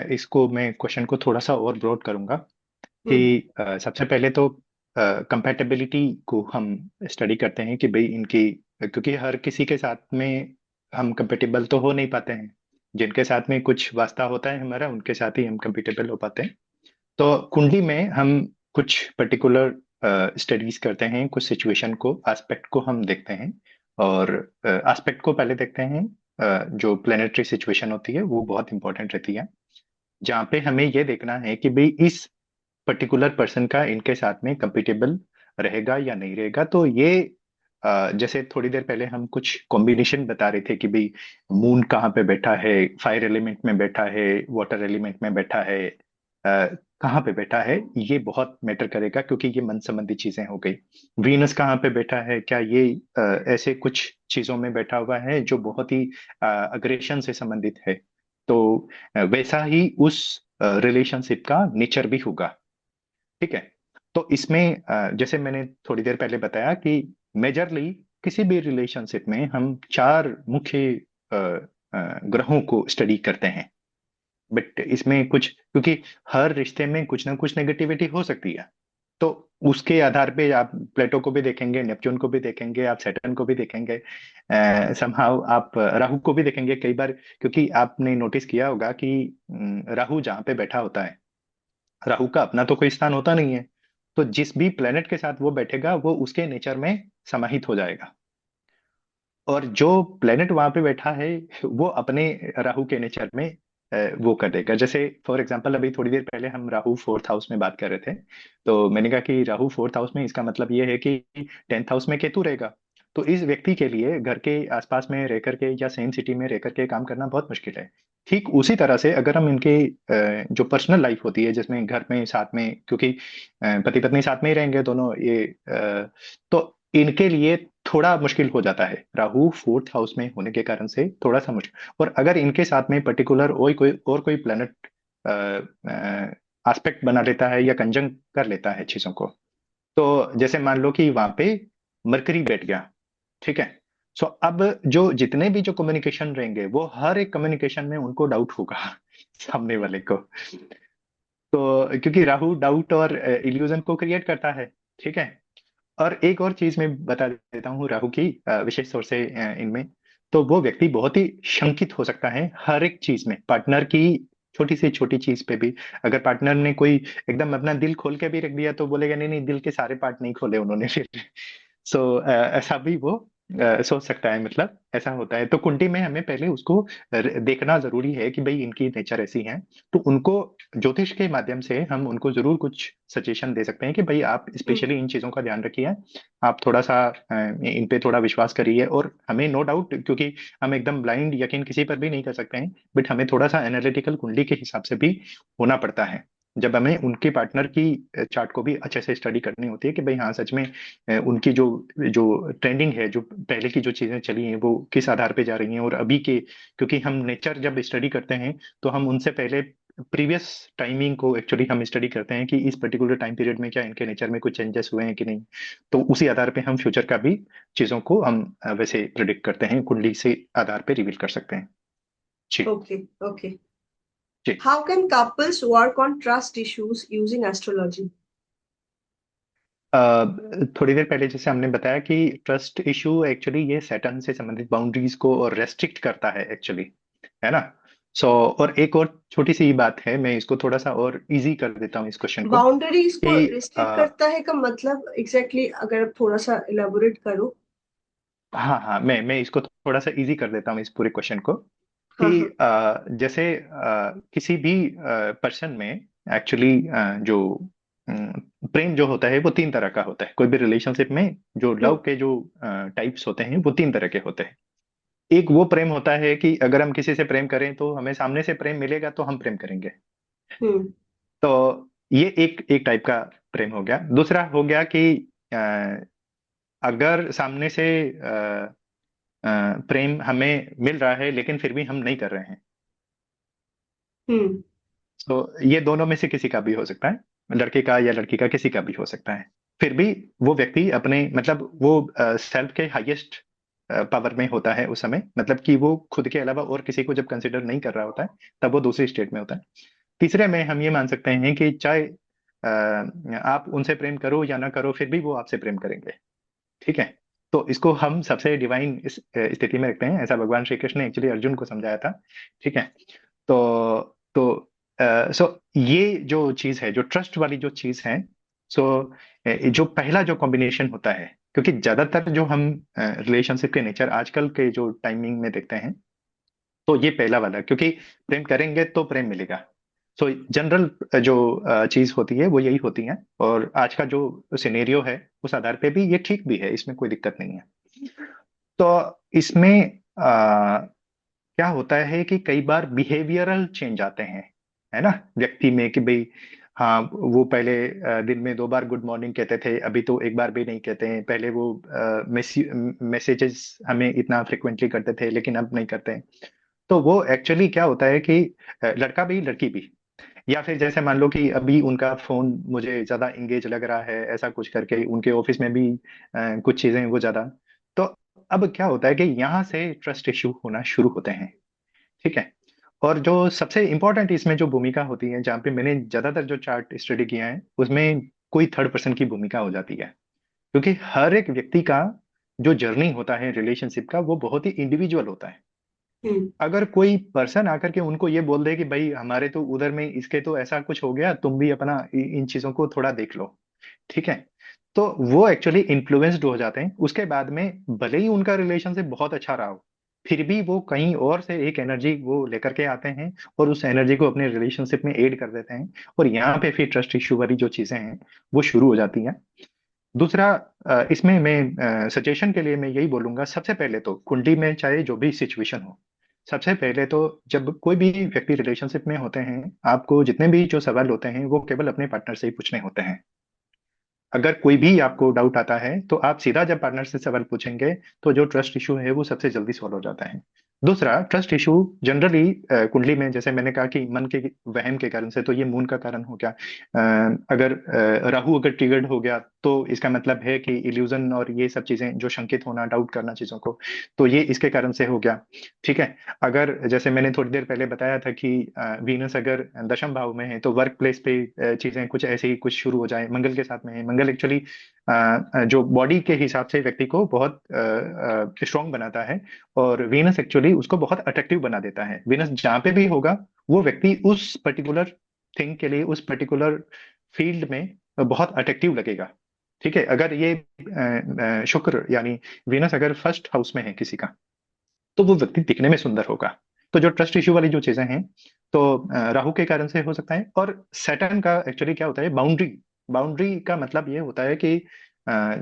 इसको मैं क्वेश्चन को थोड़ा सा और ब्रॉड करूंगा कि हम्म। सबसे पहले तो कंपैटिबिलिटी को हम स्टडी करते हैं कि भाई इनकी, क्योंकि हर किसी के साथ में हम कंपेटेबल तो हो नहीं पाते हैं। जिनके साथ में कुछ वास्ता होता है हमारा, उनके साथ ही हम कंपेटेबल हो पाते हैं। तो कुंडली में हम कुछ पर्टिकुलर स्टडीज करते हैं, कुछ सिचुएशन को, एस्पेक्ट को हम देखते हैं। और एस्पेक्ट को पहले देखते हैं। जो प्लेनेटरी सिचुएशन होती है वो बहुत इंपॉर्टेंट रहती है, जहाँ पे हमें ये देखना है कि भाई इस पर्टिकुलर पर्सन का इनके साथ में कंपेटेबल रहेगा या नहीं रहेगा। तो ये जैसे थोड़ी देर पहले हम कुछ कॉम्बिनेशन बता रहे थे कि भाई मून कहाँ पे बैठा है, फायर एलिमेंट में बैठा है, वाटर एलिमेंट में बैठा है, कहाँ पे बैठा है ये बहुत मैटर करेगा, क्योंकि ये मन संबंधी चीजें हो गई। वीनस कहाँ पे बैठा है, क्या ये ऐसे कुछ चीजों में बैठा हुआ है जो बहुत ही अग्रेशन से संबंधित है, तो वैसा ही उस रिलेशनशिप का नेचर भी होगा। ठीक है। तो इसमें जैसे मैंने थोड़ी देर पहले बताया कि मेजरली किसी भी रिलेशनशिप में हम चार मुख्य ग्रहों को स्टडी करते हैं। बट इसमें कुछ, क्योंकि हर रिश्ते में कुछ ना कुछ नेगेटिविटी हो सकती है, तो उसके आधार पे आप प्लेटो को भी देखेंगे, नेपच्यून को भी देखेंगे, आप सैटर्न को भी देखेंगे, समहाउ आप राहु को भी देखेंगे कई बार। क्योंकि आपने नोटिस किया होगा कि राहु जहाँ पे बैठा होता है, राहु का अपना तो कोई स्थान होता नहीं है, तो जिस भी प्लेनेट के साथ वो बैठेगा वो उसके नेचर में समाहित हो जाएगा। और जो प्लेनेट वहां पे बैठा है वो अपने राहु के नेचर में वो कर देगा। जैसे फॉर एग्जांपल अभी थोड़ी देर पहले हम राहु फोर्थ हाउस में बात कर रहे थे, तो मैंने कहा कि राहु फोर्थ हाउस में, इसका मतलब ये है कि टेंथ हाउस में केतु रहेगा। तो इस व्यक्ति के लिए घर के आसपास में रह करके या सेम सिटी में रह करके काम करना बहुत मुश्किल है। ठीक उसी तरह से अगर हम इनके जो पर्सनल लाइफ होती है, जिसमें घर में साथ में, क्योंकि पति पत्नी साथ में ही रहेंगे दोनों, ये तो इनके लिए थोड़ा मुश्किल हो जाता है, राहु फोर्थ हाउस में होने के कारण से थोड़ा सा मुश्किल। और अगर इनके साथ में पर्टिकुलर कोई प्लेनेट एस्पेक्ट बना लेता है या कंजंक्ट कर लेता है चीजों को, तो जैसे मान लो कि वहां पे मरकरी बैठ गया। ठीक है। सो अब जो जितने भी जो कम्युनिकेशन रहेंगे, वो हर एक कम्युनिकेशन में उनको डाउट होगा सामने वाले को। तो क्योंकि राहु डाउट और इल्यूजन को क्रिएट करता है। ठीक है। और एक और चीज मैं बता देता हूँ राहु की विशेष तौर से इनमें, तो वो व्यक्ति बहुत ही शंकित हो सकता है हर एक चीज में, पार्टनर की छोटी से छोटी चीज पे भी। अगर पार्टनर ने कोई एकदम अपना दिल खोल के भी रख दिया, तो बोलेगा नहीं नहीं, दिल के सारे पार्ट नहीं खोले उन्होंने फिर। सो ऐसा भी वो सोच सकता है, मतलब ऐसा होता है। तो कुंडली में हमें पहले उसको देखना जरूरी है कि भाई इनकी नेचर ऐसी है। तो उनको ज्योतिष के माध्यम से हम उनको जरूर कुछ सजेशन दे सकते हैं कि भाई आप हम्म स्पेशली इन चीजों का ध्यान रखिए, आप थोड़ा सा इन पे थोड़ा विश्वास करिए। और हमें नो डाउट, क्योंकि हम एकदम ब्लाइंड यकीन किसी पर भी नहीं कर सकते हैं, बट हमें थोड़ा सा एनालिटिकल कुंडली के हिसाब से भी होना पड़ता है, जब हमें उनके पार्टनर की चार्ट को भी अच्छे से स्टडी करनी होती है कि भाई हाँ सच में उनकी जो जो ट्रेंडिंग है, जो पहले की जो चीजें चली हैं वो किस आधार पे जा रही हैं, और अभी के, क्योंकि हम नेचर जब स्टडी करते हैं तो हम उनसे पहले प्रीवियस टाइमिंग को एक्चुअली हम स्टडी करते हैं कि इस पर्टिकुलर टाइम पीरियड में क्या इनके नेचर में कुछ चेंजेस हुए हैं कि नहीं। तो उसी आधार पे हम फ्यूचर का भी चीजों को हम वैसे प्रिडिक्ट करते हैं, कुंडली से आधार पे रिवील कर सकते हैं। जी। ओके ओके जी। How can couples work on trust issues using astrology थोड़ी देर पहले जैसे हमने बताया कि ट्रस्ट इशू एक्चुअली ये सैटर्न से संबंधित बाउंड्रीज को और रेस्ट्रिक्ट करता है एक्चुअली, है ना। सो और एक और छोटी सी बात है, मैं इसको थोड़ा सा और इजी कर देता हूँ इस क्वेश्चन को बाउंड्रीज को कि रिस्ट्रिक्ट करता है का मतलब एग्जैक्टली अगर आप थोड़ा सा इलेबोरेट करो हाँ हाँ, मैं इसको थोड़ा सा इजी कर देता हूँ इस पूरे क्वेश्चन को हाँ कि हाँ जैसे किसी भी पर्सन में एक्चुअली जो प्रेम जो होता है वो तीन तरह का होता है। कोई भी रिलेशनशिप में जो लव हम्म के जो टाइप्स होते हैं वो तीन तरह के होते हैं। एक वो प्रेम होता है कि अगर हम किसी से प्रेम करें तो हमें सामने से प्रेम मिलेगा तो हम प्रेम करेंगे। हम्म तो ये एक एक टाइप का प्रेम हो गया। दूसरा हो गया कि अ, अगर सामने से प्रेम हमें मिल रहा है लेकिन फिर भी हम नहीं कर रहे हैं। हम्म तो ये दोनों में से किसी का भी हो सकता है, लड़के का या लड़की का, किसी का भी हो सकता है। फिर भी वो व्यक्ति अपने, मतलब वो सेल्फ के हाईएस्ट पावर में होता है उस समय, मतलब कि वो खुद के अलावा और किसी को जब कंसिडर नहीं कर रहा होता है, तब वो दूसरी स्टेट में होता है। तीसरे में हम ये मान सकते हैं कि चाहे आप उनसे प्रेम करो या ना करो, फिर भी वो आपसे प्रेम करेंगे। ठीक है। तो इसको हम सबसे डिवाइन इस स्थिति में रखते हैं, ऐसा भगवान श्री कृष्ण ने एक्चुअली अर्जुन को समझाया था। ठीक है। तो सो ये जो चीज है, जो ट्रस्ट वाली जो चीज है, सो जो पहला जो कॉम्बिनेशन होता है, क्योंकि ज्यादातर जो हम रिलेशनशिप के नेचर आजकल के जो टाइमिंग में देखते हैं, तो ये पहला वाला, क्योंकि प्रेम करेंगे तो प्रेम मिलेगा। सो जनरल जो चीज होती है वो यही होती है, और आज का जो सिनेरियो है उस आधार पे भी ये ठीक भी है, इसमें कोई दिक्कत नहीं है। तो इसमें क्या होता है कि कई बार बिहेवियरल चेंज आते हैं, है ना, व्यक्ति में कि भाई हाँ, वो पहले दिन में 2 बार गुड मॉर्निंग कहते थे, अभी तो एक बार भी नहीं कहते हैं। पहले वो मैसेजेस हमें इतना फ्रिक्वेंटली करते थे, लेकिन अब नहीं करते हैं। तो वो एक्चुअली क्या होता है कि लड़का भी लड़की भी, या फिर जैसे मान लो कि अभी उनका फोन मुझे ज्यादा इंगेज लग रहा है, ऐसा कुछ करके उनके ऑफिस में भी कुछ चीजें वो ज्यादा। तो अब क्या होता है कि यहाँ से ट्रस्ट इश्यू होना शुरू होते हैं। ठीक है। और जो सबसे इंपॉर्टेंट इसमें जो भूमिका होती है, जहाँ पे मैंने ज्यादातर जो चार्ट स्टडी किया है उसमें कोई थर्ड पर्सन की भूमिका हो जाती है। क्योंकि हर एक व्यक्ति का जो जर्नी होता है रिलेशनशिप का, वो बहुत ही इंडिविजुअल होता है। हम्म। अगर कोई पर्सन आकर के उनको ये बोल दे कि भाई हमारे तो उधर में इसके तो ऐसा कुछ हो गया, तुम भी अपना इन चीजों को थोड़ा देख लो। ठीक है। तो वो एक्चुअली इन्फ्लुएंस्ड हो जाते हैं। उसके बाद में भले ही उनका रिलेशनशिप बहुत अच्छा रहा हो, फिर भी वो कहीं और से एक एनर्जी वो लेकर के आते हैं और उस एनर्जी को अपने रिलेशनशिप में ऐड कर देते हैं। और यहाँ पे फिर ट्रस्ट इशू वाली जो चीजें हैं वो शुरू हो जाती हैं। दूसरा, इसमें मैं सजेशन के लिए मैं यही बोलूंगा, सबसे पहले तो कुंडली में चाहे जो भी सिचुएशन हो, सबसे पहले तो जब कोई भी व्यक्ति रिलेशनशिप में होते हैं, आपको जितने भी जो सवाल होते हैं वो केवल अपने पार्टनर से ही पूछने होते हैं। अगर कोई भी आपको डाउट आता है तो आप सीधा जब पार्टनर से सवाल पूछेंगे, तो जो ट्रस्ट इशू है वो सबसे जल्दी सॉल्व हो जाता है। दूसरा, ट्रस्ट इशू जनरली कुंडली में, जैसे मैंने कहा कि मन के वहम के कारण से, तो ये मून का कारण हो गया। अगर राहु अगर ट्रिगर्ड हो गया, तो इसका मतलब है कि इल्यूजन और ये सब चीजें जो शंकित होना, डाउट करना चीजों को, तो ये इसके कारण से हो गया। ठीक है। अगर जैसे मैंने थोड़ी देर पहले बताया था कि वीनस अगर दशम भाव में है, तो वर्क प्लेस पे चीजें कुछ ऐसे ही कुछ शुरू हो जाए। मंगल के साथ में है, मंगल एक्चुअली जो बॉडी के हिसाब से व्यक्ति को बहुत स्ट्रांग बनाता है, और वीनस एक्चुअली उसको बहुत अट्रैक्टिव बना देता है। वीनस जहाँ पे भी होगा, वो व्यक्ति उस पर्टिकुलर थिंग के लिए, उस पर्टिकुलर फील्ड में बहुत अट्रैक्टिव लगेगा। ठीक है। अगर ये शुक्र यानी वीनस अगर फर्स्ट हाउस में है किसी का, तो वो व्यक्ति दिखने में सुंदर होगा। तो जो ट्रस्ट इश्यू वाली जो चीजें हैं, तो राहु के कारण से हो सकता है। और सैटर्न का एक्चुअली क्या होता है, बाउंड्री। बाउंड्री का मतलब ये होता है कि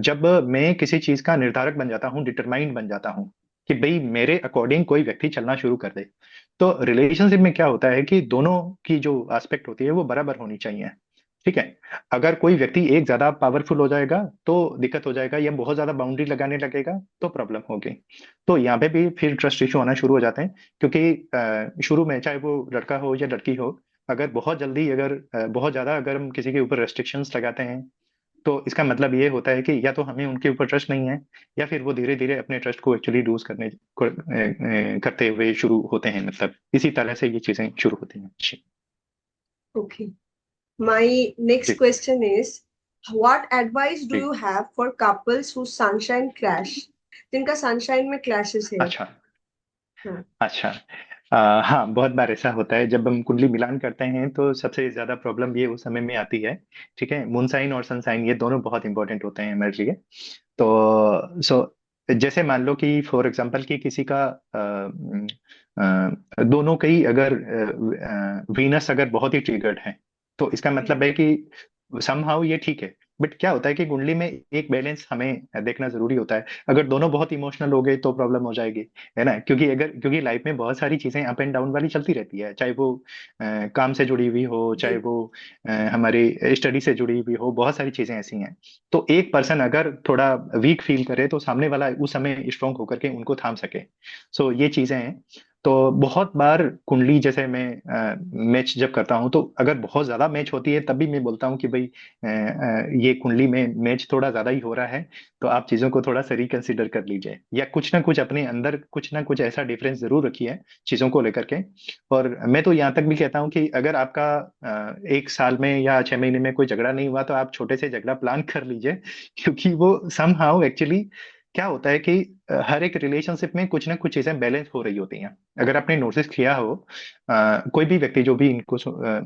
जब मैं किसी चीज का निर्धारक बन जाता हूँ, डिटरमाइंड बन जाता हूँ कि भाई मेरे अकॉर्डिंग कोई व्यक्ति चलना शुरू कर दे, तो रिलेशनशिप में क्या होता है कि दोनों की जो एस्पेक्ट होती है वो बराबर होनी चाहिए। ठीक है। अगर कोई व्यक्ति एक ज्यादा पावरफुल हो जाएगा तो दिक्कत हो जाएगा, या बहुत ज्यादा बाउंड्री लगाने लगेगा तो प्रॉब्लम होगी। तो यहाँ पे भी फिर ट्रस्ट इशू आना शुरू हो जाते हैं। क्योंकि शुरू में चाहे वो लड़का हो या लड़की हो, अगर बहुत जल्दी, अगर बहुत ज्यादा अगर हम किसी के ऊपर रेस्ट्रिक्शंस लगाते हैं, तो इसका मतलब ये होता है कि या तो हमें उनके ऊपर ट्रस्ट नहीं है, या फिर वो धीरे धीरे अपने ट्रस्ट को एक्चुअली लूज करते हुए शुरू होते हैं। मतलब इसी तरह से ये चीजें शुरू होती हैं। जी। Okay. My next जी। question is, what advice do जी। you have for couples whose sunshine clash? जिनका सनशाइन में क्लैशेस है। अच्छा। हाँ। अच्छा। हाँ, बहुत बार ऐसा होता है जब हम कुंडली मिलान करते हैं, तो सबसे ज्यादा प्रॉब्लम ये उस समय में आती है। ठीक है। मून साइन और सन साइन ये दोनों बहुत इंपॉर्टेंट होते हैं हमारे लिए। तो जैसे मान लो कि फॉर एग्जांपल कि किसी का दोनों का ही अगर वीनस अगर बहुत ही ट्रिगर्ड है, तो इसका मतलब है कि समहाउ ये ठीक है। बट क्या होता है कि कुंडली में एक बैलेंस हमें देखना जरूरी होता है। अगर दोनों बहुत इमोशनल हो गए तो प्रॉब्लम हो जाएगी, है ना। क्योंकि लाइफ में बहुत सारी चीजें अप एंड डाउन वाली चलती रहती है, चाहे वो काम से जुड़ी हुई हो, चाहे जी। वो हमारे स्टडी से जुड़ी हुई हो, बहुत सारी चीजें ऐसी हैं। तो एक पर्सन अगर थोड़ा वीक फील करे, तो सामने वाला उस समय स्ट्रांग होकर के उनको थाम सके। सो ये चीजें हैं। तो बहुत बार कुंडली जैसे मैं मैच जब करता हूँ, तो अगर बहुत ज्यादा मैच होती है तब भी मैं बोलता हूँ कि भाई ये कुंडली में मैच थोड़ा ज्यादा ही हो रहा है, तो आप चीजों को थोड़ा सा रिकंसिडर कर लीजिए, या कुछ ना कुछ अपने अंदर कुछ ना कुछ ऐसा डिफरेंस जरूर रखिए चीजों को लेकर के। और मैं तो यहाँ तक भी कहता हूँ कि अगर आपका 1 साल में या 6 महीने में कोई झगड़ा नहीं हुआ, तो आप छोटे से झगड़ा प्लान कर लीजिए। क्योंकि वो समहाउ एक्चुअली क्या होता है कि हर एक रिलेशनशिप में कुछ ना कुछ चीजें बैलेंस हो रही होती हैं। अगर आपने नोटिस किया हो, कोई भी व्यक्ति जो भी इनको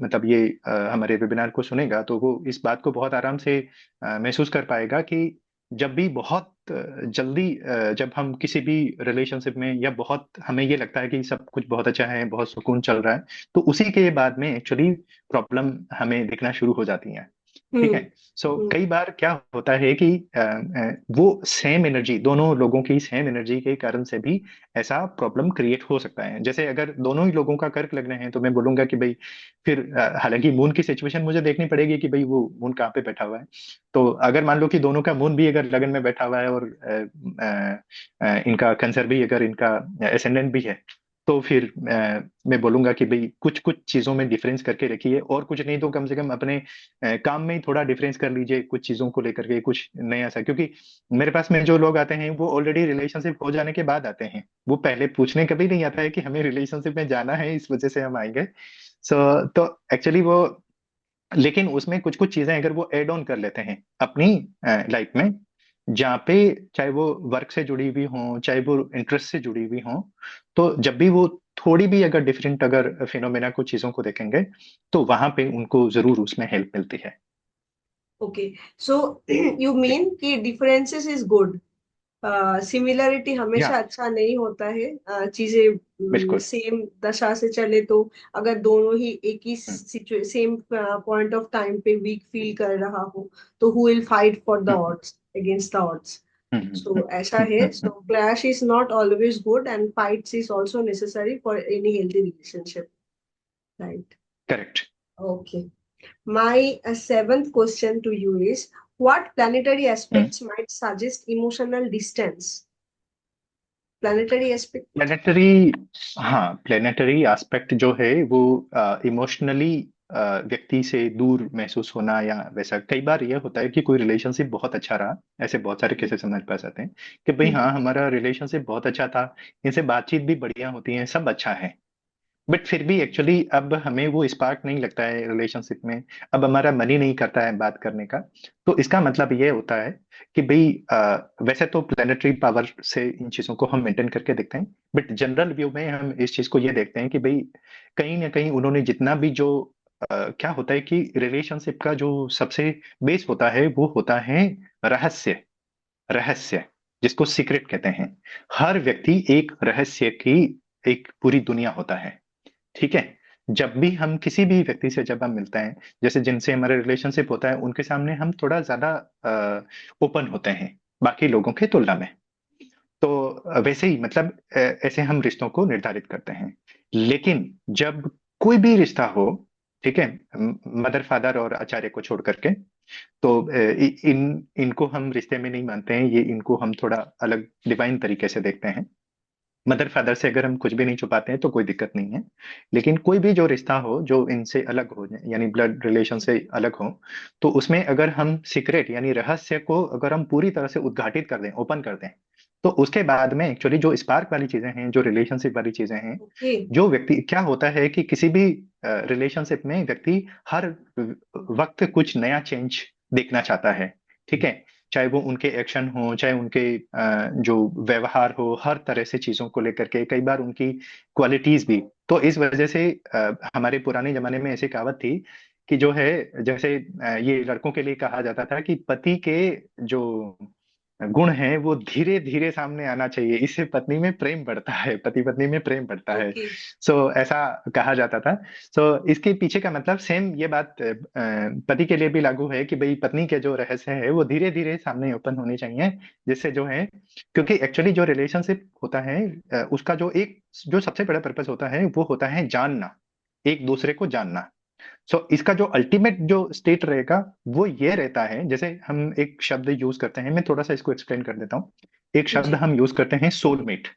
मतलब ये हमारे वेबिनार को सुनेगा, तो वो इस बात को बहुत आराम से महसूस कर पाएगा कि जब भी बहुत जल्दी जब हम किसी भी रिलेशनशिप में, या बहुत हमें ये लगता है कि सब कुछ बहुत अच्छा है, बहुत सुकून चल रहा है, तो उसी के बाद में एक्चुअली प्रॉब्लम हमें दिखना शुरू हो जाती है। ठीक है। हम्म। सो हम्म। कई बार क्या होता है कि वो सेम एनर्जी, दोनों लोगों की सेम एनर्जी के कारण से भी ऐसा प्रॉब्लम क्रिएट हो सकता है। जैसे अगर दोनों ही लोगों का कर्क लग्न है तो मैं बोलूंगा कि भाई फिर हालांकि मून की सिचुएशन मुझे देखनी पड़ेगी कि भाई वो मून कहाँ पे बैठा हुआ है। तो अगर मान लो कि दोनों का मून भी अगर लगन में बैठा हुआ है और इनका कैंसर भी, अगर इनका एसेंडेंट भी है, तो फिर मैं बोलूंगा कि भाई कुछ कुछ चीजों में डिफरेंस करके रखिए, और कुछ नहीं तो कम से कम अपने काम में ही थोड़ा डिफरेंस कर लीजिए कुछ चीजों को लेकर के, कुछ नया सा। क्योंकि मेरे पास में जो लोग आते हैं वो ऑलरेडी रिलेशनशिप हो जाने के बाद आते हैं, वो पहले पूछने कभी नहीं आता है कि हमें रिलेशनशिप में जाना है इस वजह से हम आएंगे। तो एक्चुअली वो, लेकिन उसमें कुछ कुछ चीजें अगर वो एड ऑन कर लेते हैं अपनी लाइफ में, जहाँ पे चाहे वो वर्क से जुड़ी हुई हो, चाहे वो इंटरेस्ट से जुड़ी हुई हो, तो जब भी वो थोड़ी भी अगर डिफरेंट अगर फिनोमेना को, चीजों को देखेंगे, तो वहां पे उनको जरूर उसमें हेल्प मिलती है। ओके, सो यू मीन कि डिफरेंसेस इज गुड, सिमिलरिटी या हमेशा अच्छा नहीं होता है। चीजें बिल्कुल। सेम दशा से चले तो, अगर दोनों ही एक ही hmm, same point of time पे वीक फील कर रहा हो, तो who will fight for the hmm, odds, against the odds. Hmm, so ऐसा है, so clash is not always good and fights is also necessary for any healthy relationship, right? Correct. Okay. My seventh question to you is, what planetary aspects might suggest emotional distance? Planetary aspect. Planetary, हाँ planetary aspect जो है वो emotionally व्यक्ति से दूर महसूस होना, या वैसा कई बार ये होता है कि कोई रिलेशनशिप बहुत अच्छा रहा, ऐसे बहुत सारे केसेस हमारे पास आते हैं कि भाई हाँ हमारा रिलेशनशिप बहुत अच्छा था, इनसे बातचीत भी बढ़िया होती है, सब अच्छा है, बट फिर भी एक्चुअली अब हमें वो स्पार्क नहीं लगता है रिलेशनशिप में, अब हमारा मन ही नहीं करता है बात करने का। तो इसका मतलब ये होता है कि भाई वैसे तो प्लेनेटरी पावर से इन चीजों को हम मेंटेन करके देखते हैं, बट जनरल व्यू में हम इस चीज को ये देखते हैं कि भाई कहीं ना कहीं उन्होंने जितना भी जो क्या होता है कि रिलेशनशिप का जो सबसे बेस होता है वो होता है रहस्य। रहस्य, जिसको सीक्रेट कहते हैं। हर व्यक्ति एक रहस्य की एक पूरी दुनिया होता है। ठीक है। जब भी हम किसी भी व्यक्ति से जब हम मिलते हैं, जैसे जिनसे हमारा रिलेशनशिप होता है, उनके सामने हम थोड़ा ज्यादा ओपन होते हैं बाकी लोगों की तुलना में। तो वैसे ही मतलब ऐसे हम रिश्तों को निर्धारित करते हैं। लेकिन जब कोई भी रिश्ता हो, ठीक है, मदर फादर और आचार्य को छोड़ करके, तो इन इनको हम रिश्ते में नहीं मानते हैं, ये इनको हम थोड़ा अलग डिवाइन तरीके से देखते हैं। मदर फादर से अगर हम कुछ भी नहीं छुपाते हैं तो कोई दिक्कत नहीं है, लेकिन कोई भी जो रिश्ता हो जो इनसे अलग हो, यानी ब्लड रिलेशन से अलग हो, तो उसमें अगर हम सीक्रेट यानी रहस्य को अगर हम पूरी तरह से उद्घाटित कर दें, ओपन कर दें, तो उसके बाद में एक्चुअली जो स्पार्क वाली चीजें हैं, जो रिलेशनशिप वाली चीजें हैं, ओके। जो व्यक्ति, क्या होता है कि किसी भी रिलेशनशिप में व्यक्ति हर वक्त कुछ नया चेंज देखना चाहता है। ठीक है। चाहे वो उनके एक्शन हो, चाहे उनके जो व्यवहार हो, हर तरह से चीजों को लेकर के, कई बार उनकी क्वालिटीज भी। तो इस वजह से हमारे पुराने जमाने में ऐसी कहावत थी कि जो है, जैसे ये लड़कों के लिए कहा जाता था कि पति के जो गुण हैं वो धीरे धीरे सामने आना चाहिए, इससे पत्नी में प्रेम बढ़ता है, पति पत्नी में प्रेम बढ़ता है। ओके। सो ऐसा कहा जाता था। सो इसके पीछे का मतलब सेम ये बात पति के लिए भी लागू है कि भाई पत्नी के जो रहस्य है वो धीरे धीरे सामने ओपन होने चाहिए, जिससे जो है, क्योंकि एक्चुअली जो रिलेशनशिप होता है उसका जो एक जो सबसे बड़ा पर्पस होता है वो होता है जानना, एक दूसरे को जानना। सो इसका जो अल्टीमेट जो स्टेट रहेगा वो ये रहता है, जैसे हम एक शब्द यूज करते हैं, मैं थोड़ा सा इसको एक्सप्लेन कर देता हूँ। एक शब्द जी। हम यूज करते हैं सोलमेट।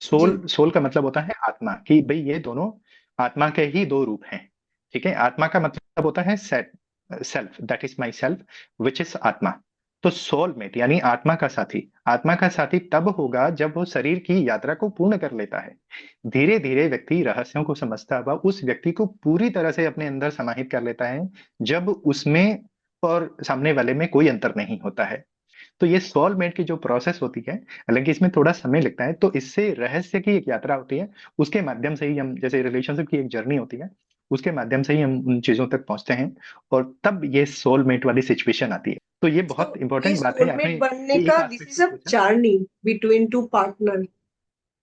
जी। सोल का मतलब होता है आत्मा, कि भाई ये दोनों आत्मा के ही दो रूप हैं। ठीक है। आत्मा का मतलब होता है set, self, that is my self, which is आत्मा। तो सोलमेट यानी आत्मा का साथी, आत्मा का साथी तब होगा जब वो शरीर की यात्रा को पूर्ण कर लेता है। धीरे धीरे व्यक्ति रहस्यों को समझता हुआ उस व्यक्ति को पूरी तरह से अपने अंदर समाहित कर लेता है, जब उसमें और सामने वाले में कोई अंतर नहीं होता है। तो ये सोलमेट की जो प्रोसेस होती है, हालांकि इसमें थोड़ा समय लगता है, तो इससे रहस्य की एक यात्रा होती है, उसके माध्यम से ही हम, जैसे रिलेशनशिप की एक जर्नी होती है, उसके माध्यम से ही हम उन चीजों तक पहुंचते हैं, और तब ये सोलमेट वाली सिचुएशन आती है। तो ये बहुत सो ये इंपॉर्टेंट बात है, आपने सोलमेट बनने ये एक का, दिस एस्पेक्ट इज को अ पूछा। Journey between two partner,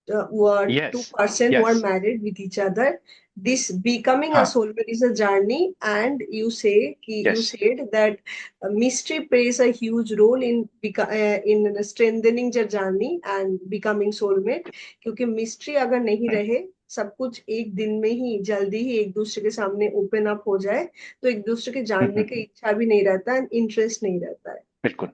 who are two Yes, person who are yes. married with each other. This becoming a हाँ, soulmate is a journey, and you yes. said that mystery plays a huge role in in strengthening the journey and becoming soulmate. क्योंकि mystery अगर नहीं हम्म, रहे, सब कुछ एक दिन में ही जल्दी ही एक दूसरे के सामने ओपन अप हो जाए, तो एक दूसरे के जानने की हम्म। इच्छा भी नहीं रहता है, इंटरेस्ट नहीं रहता है। बिल्कुल।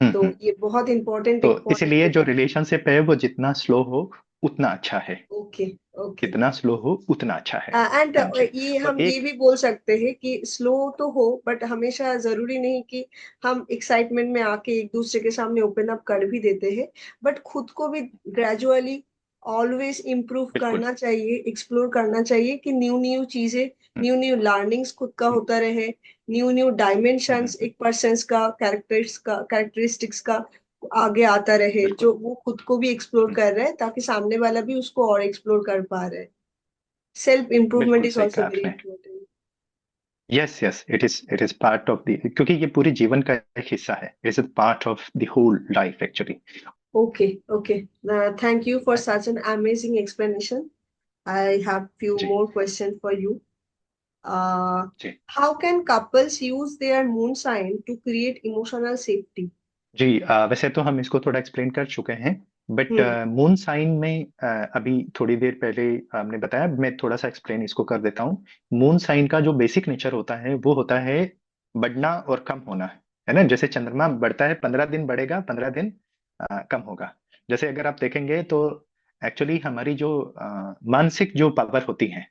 तो ये बहुत इंपॉर्टेंट तो एक पॉइंट इसीलिए जो बोला। रिलेशनशिप है वो जितना स्लो हो उतना अच्छा है। Okay, okay. जितना स्लो हो उतना अच्छा है। एंड हाँ जी। ये और हम ये एक भी बोल सकते हैं कि स्लो तो हो, बट हमेशा जरूरी नहीं कि हम एक्साइटमेंट में आके एक दूसरे के सामने ओपन अप कर भी देते हैं, बट खुद को भी ग्रेजुअली ऑलवेज इम्प्रूव बिल्कुल। करना चाहिए, एक्सप्लोर करना चाहिए कि न्यू न्यू चीजें, हम्म, न्यू न्यू लर्निंग्स खुद का हम्म, होता रहे, न्यू न्यू डायमेंशंस हम्म। एक पर्सन का कैरेक्टरिस्टिक्स का आगे आता रहे, बिल्कुल। जो वो खुद को भी एक्सप्लोर हम्म, कर रहे हैं ताकि सामने वाला भी उसको और एक्सप्लोर कर पा रहे हैं। Self improvement बिल्कुल is सही also कहा very आपने। important. Yes yes, it is part of the, क्योंकि ये पूरी जीवन का एक हिस्सा है। It is part of the whole life actually. Okay, okay. Thank you for such an amazing explanation. I have few जी more questions for you. Uh, जी how can couples use their moon sign to create emotional safety? जी। वैसे तो हम इसको थोड़ा explain कर चुके हैं, बट Hmm. मून साइन में अभी थोड़ी देर पहले हमने बताया, मैं थोड़ा सा एक्सप्लेन इसको कर देता हूँ। मून साइन का जो बेसिक नेचर होता है वो होता है बढ़ना और कम होना, है ना। जैसे चंद्रमा बढ़ता है, 15 दिन बढ़ेगा, 15 दिन कम होगा। जैसे अगर आप देखेंगे तो एक्चुअली हमारी जो मानसिक जो पावर होती है,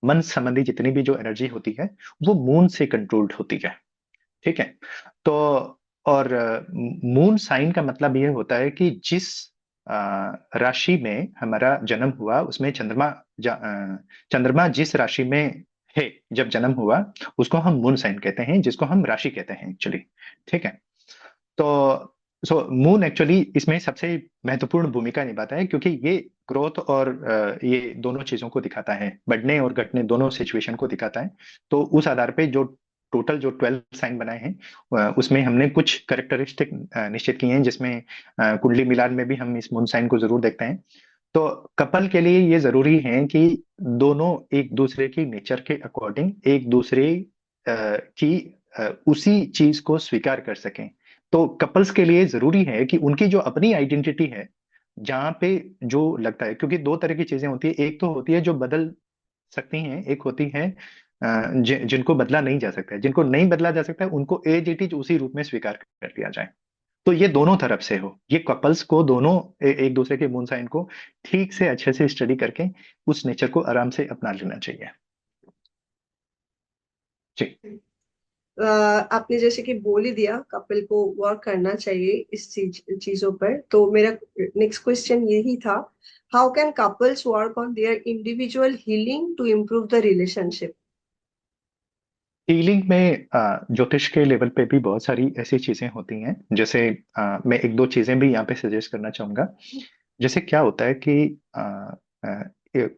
मन संबंधी जितनी भी जो एनर्जी होती है, वो मून से कंट्रोल्ड होती है। ठीक है। तो और मून साइन का मतलब ये होता है कि जिस अ, राशि में हमारा जन्म हुआ उसमें चंद्रमा जिस राशि में है जब जन्म हुआ, उसको हम मून साइन कहते हैं, जिसको हम राशि कहते हैं एक्चुअली। ठीक है। तो सो मून एक्चुअली इसमें सबसे महत्वपूर्ण भूमिका निभाता है, क्योंकि ये ग्रोथ और ये दोनों चीजों को दिखाता है, बढ़ने और घटने दोनों सिचुएशन को दिखाता है। तो उस आधार पे जो टोटल जो 12 साइन बनाए हैं, उसमें हमने कुछ करेक्टरिस्टिक निश्चित किए हैं, जिसमें कुंडली मिलान में भी हम इस मून साइन को जरूर देखते हैं। तो कपल के लिए ये जरूरी है कि दोनों एक दूसरे की नेचर के अकॉर्डिंग एक दूसरे की उसी चीज को स्वीकार कर सकें। तो कपल्स के लिए जरूरी है कि उनकी जो अपनी आइडेंटिटी है, जहाँ पे जो लगता है, क्योंकि दो तरह की चीजें होती है। एक तो होती है जो बदल सकती हैं, एक होती है जिनको बदला नहीं जा सकता है। जिनको नहीं बदला जा सकता है उनको एज इट इज उसी रूप में स्वीकार कर लिया जाए। तो ये दोनों तरफ से हो, ये कपल्स को दोनों एक दूसरे के मून साइन को ठीक से अच्छे से स्टडी करके उस नेचर को आराम से अपना लेना चाहिए। जी आपने जैसे कि बोल ही दिया, कपल को वर्क करना चाहिए इस चीजों पर, तो मेरा नेक्स्ट क्वेश्चन यही था, how can couples work on their individual healing to improve the relationship? Healing में ज्योतिष के लेवल पे भी बहुत सारी ऐसी चीजें होती हैं। जैसे मैं एक दो चीजें भी यहाँ पे सजेस्ट करना चाहूंगा। जैसे क्या होता है कि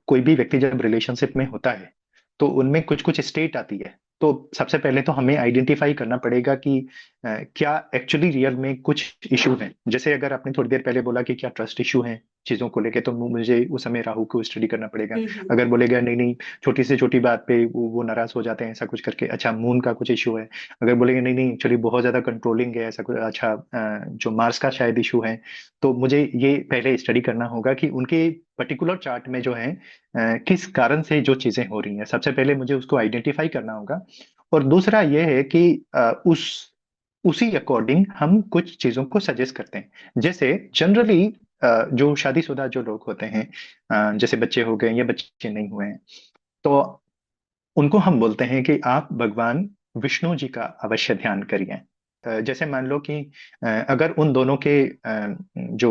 कोई भी व्यक्ति जब रिलेशनशिप में होता है तो उनमें कुछ कुछ स्टेट आती है। तो सबसे पहले तो हमें आइडेंटिफाई करना पड़ेगा कि क्या एक्चुअली रियल में कुछ इशू है। जैसे अगर आपने थोड़ी देर पहले बोला कि क्या ट्रस्ट इशू है चीजों को लेके, तो मुझे उस समय राहु को स्टडी करना पड़ेगा। अगर बोलेगा नहीं नहीं, छोटी से छोटी बात पे वो नाराज हो जाते हैं ऐसा कुछ करके, अच्छा मून का कुछ इशू है। अगर बोलेंगे नहीं नहीं एक्चुअली बहुत ज्यादा कंट्रोलिंग है ऐसा कुछ, अच्छा जो मार्स का शायद इशू है, तो मुझे ये पहले स्टडी करना होगा कि उनके पर्टिकुलर चार्ट में जो है किस कारण से जो चीजें हो रही हैं। सबसे पहले मुझे उसको आइडेंटिफाई करना होगा। और दूसरा ये है कि उसी अकॉर्डिंग हम कुछ चीजों को सजेस्ट करते हैं। जैसे जनरली जो शादीशुदा जो लोग होते हैं, जैसे बच्चे हो गए या बच्चे नहीं हुए हैं, तो उनको हम बोलते हैं कि आप भगवान विष्णु जी का अवश्य ध्यान करिए। जैसे मान लो कि अगर उन दोनों के जो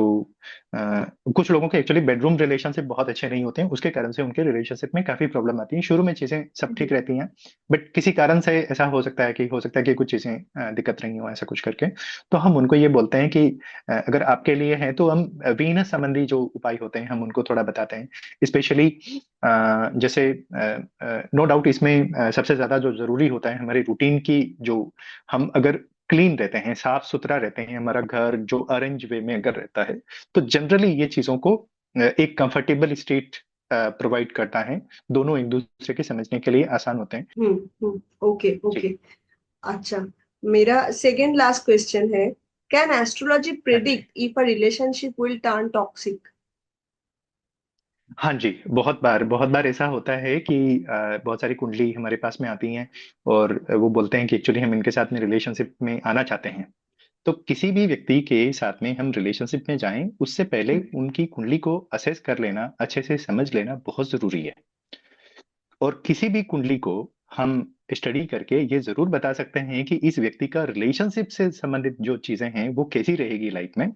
कुछ लोगों के एक्चुअली बेडरूम रिलेशनशिप बहुत अच्छे नहीं होते हैं, उसके कारण से उनके रिलेशनशिप में काफी प्रॉब्लम आती है। शुरू में चीजें सब ठीक रहती हैं, बट किसी कारण से ऐसा हो सकता है कि कुछ चीजें दिक्कत नहीं हो ऐसा कुछ करके। तो हम उनको ये बोलते हैं कि अगर आपके लिए है तो हम वीनस संबंधी जो उपाय होते हैं हम उनको थोड़ा बताते हैं। स्पेशली जैसे नो डाउट इसमें सबसे ज्यादा जो जरूरी होता है हमारी रूटीन की, जो हम अगर क्लीन रहते हैं, साफ सुथरा रहते हैं, हमारा घर जो अरेंज वे में अगर रहता है, तो जनरली ये चीजों को एक कंफर्टेबल स्टेट प्रोवाइड करता है। दोनों एक दूसरे के समझने के लिए आसान होते हैं। ओके जी। ओके। अच्छा, मेरा सेकेंड लास्ट क्वेश्चन है, कैन एस्ट्रोलॉजी हाँ जी। Predict if a relationship will turn toxic? हाँ जी, बहुत बार ऐसा होता है कि बहुत सारी कुंडली हमारे पास में आती हैं और वो बोलते हैं कि एक्चुअली हम इनके साथ में रिलेशनशिप में आना चाहते हैं। तो किसी भी व्यक्ति के साथ में हम रिलेशनशिप में जाएं उससे पहले उनकी कुंडली को असेस कर लेना, अच्छे से समझ लेना बहुत जरूरी है। और किसी भी कुंडली को हम स्टडी करके ये जरूर बता सकते हैं कि इस व्यक्ति का रिलेशनशिप से संबंधित जो चीजें हैं वो कैसी रहेगी लाइफ में।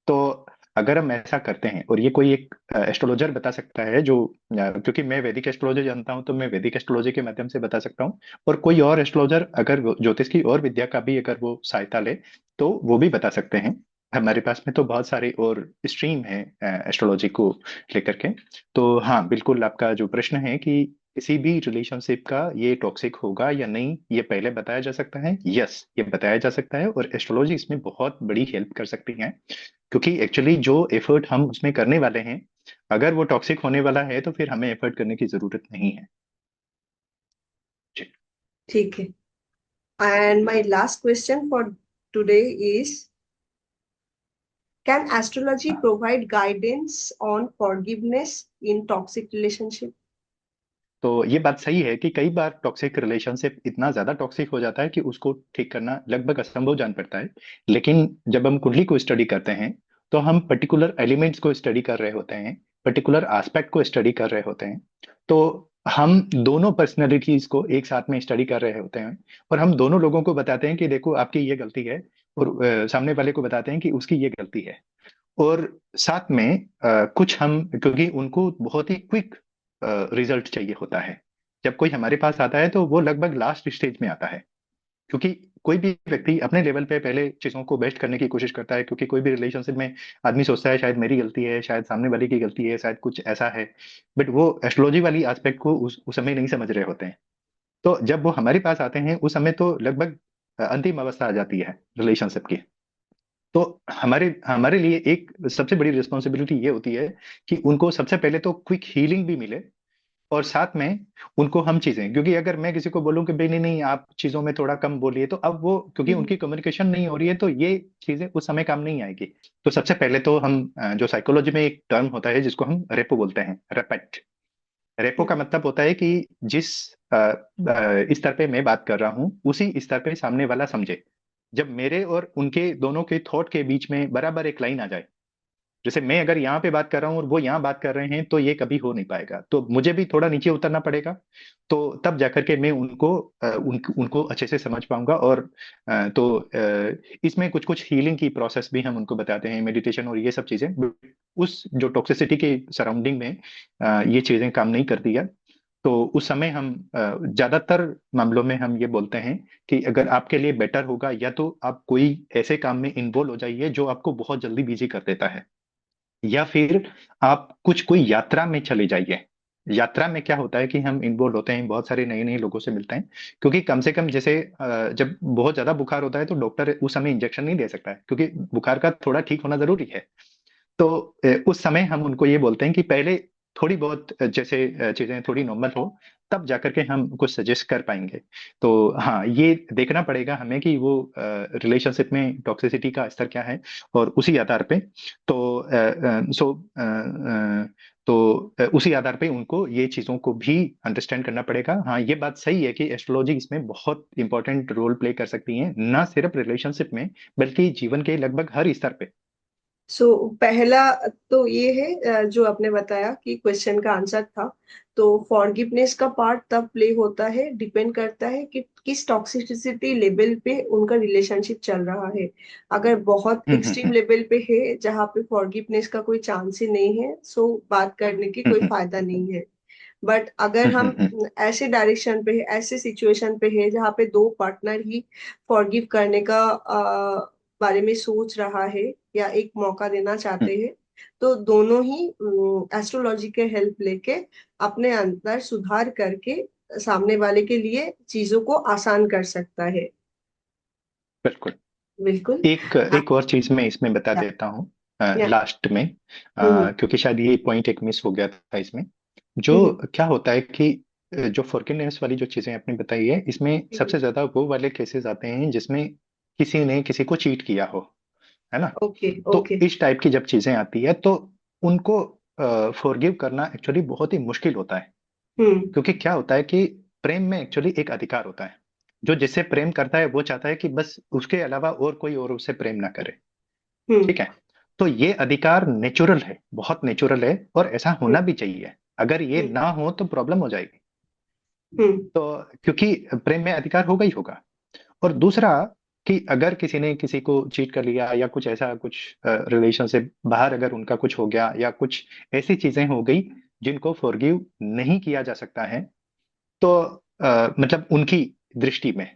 तो अगर हम ऐसा करते हैं, और ये कोई एक एस्ट्रोलॉजर बता सकता है जो क्योंकि मैं वैदिक एस्ट्रोलॉजी जानता हूं तो मैं वैदिक एस्ट्रोलॉजी के माध्यम से बता सकता हूँ। और कोई और एस्ट्रोलॉजर अगर ज्योतिष की और विद्या का भी अगर वो सहायता ले तो वो भी बता सकते हैं। हमारे पास में तो बहुत सारे और स्ट्रीम है एस्ट्रोलॉजी को लेकर के। तो हाँ, बिल्कुल आपका जो प्रश्न है कि किसी भी रिलेशनशिप का ये टॉक्सिक होगा या नहीं, ये पहले बताया जा सकता है। यस, ये बताया जा सकता है और एस्ट्रोलॉजी इसमें बहुत बड़ी हेल्प कर सकती है। क्योंकि एक्चुअली जो एफर्ट हम उसमें करने वाले हैं, अगर वो टॉक्सिक होने वाला है तो फिर हमें एफर्ट करने की जरूरत नहीं है। जी। ठीक है। And my last question for today is, can astrology हाँ, provide guidance on forgiveness in toxic relationship? तो ये बात सही है कि कई बार टॉक्सिक रिलेशनशिप इतना ज्यादा टॉक्सिक हो जाता है कि उसको ठीक करना लगभग असंभव जान पड़ता है। लेकिन जब हम कुंडली को स्टडी करते हैं तो हम पर्टिकुलर एलिमेंट्स को स्टडी कर रहे होते हैं, पर्टिकुलर एस्पेक्ट को स्टडी कर रहे होते हैं। तो हम दोनों पर्सनैलिटीज को एक साथ में स्टडी कर रहे होते हैं और हम दोनों लोगों को बताते हैं कि देखो आपकी ये गलती है, और सामने वाले को बताते हैं कि उसकी ये गलती है। और साथ में कुछ हम, क्योंकि उनको बहुत ही क्विक रिजल्ट चाहिए होता है। जब कोई हमारे पास आता है तो वो लगभग लास्ट स्टेज में आता है। क्योंकि कोई भी व्यक्ति अपने लेवल पे पहले चीजों को बेस्ट करने की कोशिश करता है, क्योंकि कोई भी रिलेशनशिप में आदमी सोचता है शायद मेरी गलती है, शायद सामने वाले की गलती है, शायद कुछ ऐसा है। बट वो एस्ट्रोलॉजी वाली एस्पेक्ट को उस समय नहीं समझ रहे होते हैं। तो जब वो हमारे पास आते हैं उस समय तो लगभग अंतिम अवस्था आ जाती है रिलेशनशिप की। तो हमारे हमारे लिए एक सबसे बड़ी रिस्पॉन्सिबिलिटी ये होती है कि उनको सबसे पहले तो क्विक हीलिंग भी मिले, और साथ में उनको हम चीजें, क्योंकि अगर मैं किसी को बोलूं कि भाई नहीं नहीं आप चीजों में थोड़ा कम बोलिए, तो अब वो क्योंकि हम्म उनकी कम्युनिकेशन नहीं हो रही है तो ये चीजें उस समय काम नहीं आएगी। तो सबसे पहले तो हम जो साइकोलॉजी में एक टर्म होता है जिसको हम रेपो बोलते हैं, रेपेट। रेपो का मतलब होता है कि जिस स्तर पे मैं बात कर रहा हूँ उसी स्तर पे सामने वाला समझे। जब मेरे और उनके दोनों के थॉट के बीच में बराबर एक लाइन आ जाए, जैसे मैं अगर यहाँ पे बात कर रहा हूँ और वो यहाँ बात कर रहे हैं, तो ये कभी हो नहीं पाएगा, तो मुझे भी थोड़ा नीचे उतरना पड़ेगा। तो तब जाकर के मैं उनको अच्छे से समझ पाऊंगा। और इसमें कुछ कुछ हीलिंग की प्रोसेस भी हम उनको बताते हैं, मेडिटेशन और ये सब चीजें। उस जो टॉक्सिसिटी के सराउंडिंग में ये चीजें काम नहीं करती है। तो उस समय हम ज्यादातर मामलों में हम ये बोलते हैं कि अगर आपके लिए बेटर होगा या तो आप कोई ऐसे काम में इन्वॉल्व हो जाइए जो आपको बहुत जल्दी बिजी कर देता है, या फिर आप कुछ कोई यात्रा में चले जाइए। यात्रा में क्या होता है कि हम इन्वॉल्व होते हैं, बहुत सारे नए नए लोगों से मिलते हैं। क्योंकि कम से कम जैसे जब बहुत ज्यादा बुखार होता है तो डॉक्टर उस समय इंजेक्शन नहीं दे सकता है, क्योंकि बुखार का थोड़ा ठीक होना जरूरी है। तो उस समय हम उनको ये बोलते हैं कि पहले थोड़ी बहुत जैसे चीजें थोड़ी नॉर्मल हो, तब जाकर के हम कुछ सजेस्ट कर पाएंगे। तो हाँ, ये देखना पड़ेगा हमें कि वो रिलेशनशिप में टॉक्सिसिटी का स्तर क्या है, और उसी आधार पे तो उसी आधार पे उनको ये चीजों को भी अंडरस्टैंड करना पड़ेगा। हाँ, ये बात सही है कि एस्ट्रोलॉजी इसमें बहुत इंपॉर्टेंट रोल प्ले कर सकती है, ना सिर्फ रिलेशनशिप में बल्कि जीवन के लगभग हर स्तर पे। सो पहला तो ये है, जो आपने बताया कि क्वेश्चन का आंसर था, तो फॉरगिवनेस का पार्ट तब प्ले होता है, डिपेंड करता है कि किस टॉक्सिसिटी लेवल पे उनका रिलेशनशिप चल रहा है। अगर बहुत एक्सट्रीम हम्म। लेवल पे है जहाँ पे फॉरगिवनेस का कोई चांस ही नहीं है, सो बात करने की कोई हम्म। फायदा नहीं है। बट अगर हम हम्म। ऐसे डायरेक्शन पे है, ऐसे सिचुएशन पे है जहाँ पे दो पार्टनर ही फॉरगिव करने का बारे में सोच रहा है या एक मौका देना चाहते हैं, तो दोनों ही एस्ट्रोलॉजी के हेल्प लेके अपने अंदर सुधार करके सामने वाले के लिए चीजों को आसान कर सकता है। बिल्कुल। बिल्कुल। एक एक और चीज मैं इसमें बता या देता हूँ Yeah. लास्ट में, Mm-hmm. क्योंकि शायद ये पॉइंट एक मिस हो गया था इसमें। जो Mm-hmm. क्या होता है कि जो फॉरगिवनेस वाली जो चीजें आपने बताई है, इसमें Mm-hmm. सबसे ज्यादा वो वाले केसेस आते हैं जिसमें किसी ने किसी को चीट किया हो, है ना। Okay. तो Okay. इस टाइप की जब चीजें आती है तो उनको फॉरगिव करना एक्चुअली बहुत ही मुश्किल होता है। Hmm. क्योंकि क्या होता है कि प्रेम में एक्चुअली एक अधिकार होता है। जो जिससे प्रेम करता है वो चाहता है कि बस उसके अलावा और कोई और उससे प्रेम ना करे। Hmm. ठीक है। तो ये अधिकार नेचुरल है, बहुत नेचुरल है, और ऐसा होना भी चाहिए। अगर ये Hmm. ना हो तो प्रॉब्लम हो जाएगी। Hmm. तो क्योंकि प्रेम में अधिकार होगा ही होगा। और दूसरा, कि अगर किसी ने किसी को चीट कर लिया या कुछ ऐसा, कुछ रिलेशन से बाहर अगर उनका कुछ हो गया या कुछ ऐसी चीजें हो गई जिनको फॉरगिव नहीं किया जा सकता है, तो मतलब उनकी दृष्टि में,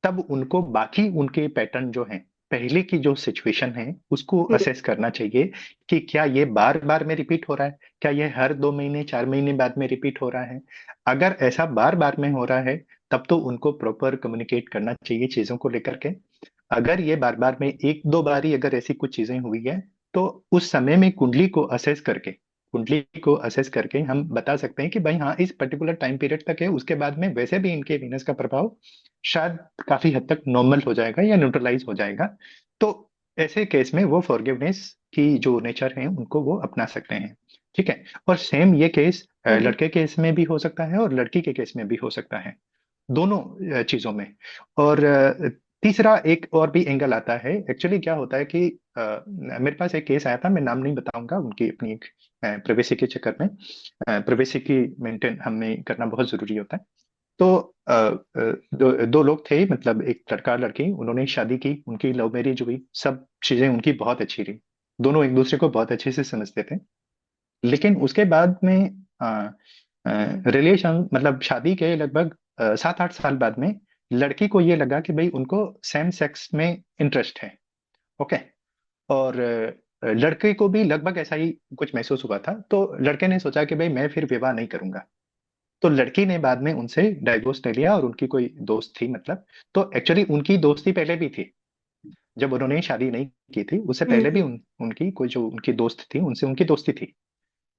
तब उनको बाकी उनके पैटर्न जो हैं, पहले की जो सिचुएशन है उसको Hmm. असेस करना चाहिए कि क्या ये बार बार में रिपीट हो रहा है, क्या ये हर 2 महीने 4 महीने बाद में रिपीट हो रहा है। अगर ऐसा बार बार में हो रहा है तब तो उनको प्रॉपर कम्युनिकेट करना चाहिए चीजों को लेकर के। अगर ये बार बार में एक दो बार ही अगर ऐसी कुछ चीजें हुई है, तो उस समय में कुंडली को असेस करके हम बता सकते हैं कि भाई हाँ, इस पर्टिकुलर टाइम पीरियड तक है, उसके बाद में वैसे भी इनके वीनस का प्रभाव शायद काफी हद तक नॉर्मल हो जाएगा या न्यूट्रलाइज हो जाएगा। तो ऐसे केस में वो फॉरगिवनेस की जो नेचर है उनको वो अपना सकते हैं। ठीक है। और सेम ये केस Hmm. लड़के केस में भी हो सकता है और लड़की के केस में भी हो सकता है, दोनों चीजों में। और तीसरा एक और भी एंगल आता है। एक्चुअली क्या होता है कि मेरे पास एक केस आया था, मैं नाम नहीं बताऊंगा, उनकी अपनी एक प्राइवेसी के चक्कर में, प्राइवेसी की मेंटेन हमें करना बहुत जरूरी होता है। तो दो लोग थे, मतलब एक लड़का लड़की, उन्होंने शादी की, उनकी लव मैरिज हुई, सब चीजें उनकी बहुत अच्छी रही, दोनों एक दूसरे को बहुत अच्छे से समझते थे। लेकिन उसके बाद में रिलेशन, मतलब शादी के लगभग 7-8 साल बाद में लड़की को ये लगा कि भाई उनको सेम सेक्स में इंटरेस्ट है। ओके। और लड़के को भी लगभग ऐसा ही कुछ महसूस हुआ था, तो लड़के ने सोचा कि भाई मैं फिर विवाह नहीं करूंगा। तो लड़की ने बाद में उनसे डाइवोर्स ले लिया, और उनकी कोई दोस्त थी, मतलब, तो एक्चुअली उनकी दोस्ती पहले भी थी, जब उन्होंने शादी नहीं की थी उससे पहले भी Hmm. उनकी कोई जो उनकी दोस्त थी उनसे उनकी दोस्ती थी।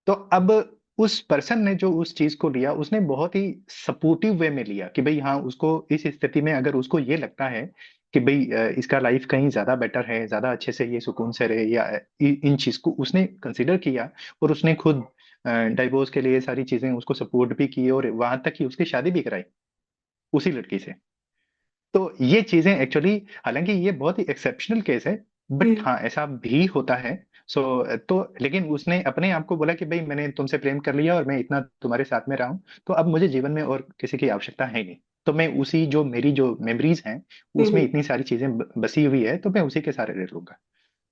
तो अब उस पर्सन ने जो उस चीज को लिया, उसने बहुत ही सपोर्टिव वे में लिया कि भाई हाँ, उसको इस स्थिति में अगर उसको ये लगता है कि भाई इसका लाइफ कहीं ज्यादा बेटर है, ज्यादा अच्छे से ये सुकून से रहे, या इन चीज को उसने कंसिडर किया, और उसने खुद डाइवोर्स के लिए सारी चीजें उसको सपोर्ट भी की, और वहां तक कि उसकी शादी भी कराई उसी लड़की से। तो ये चीजें एक्चुअली, हालांकि ये बहुत ही एक्सेप्शनल केस है, बट Hmm. हाँ, ऐसा भी होता है। सो तो लेकिन उसने अपने आप को बोला कि भाई मैंने तुमसे प्रेम कर लिया और मैं इतना तुम्हारे साथ में रहा हूँ, तो अब मुझे जीवन में और किसी की आवश्यकता है नहीं। तो मैं उसी, जो मेरी जो मेमोरीज हैं उसमें Hmm. इतनी सारी चीजें बसी हुई है, तो मैं उसी के सहारे रह लूंगा।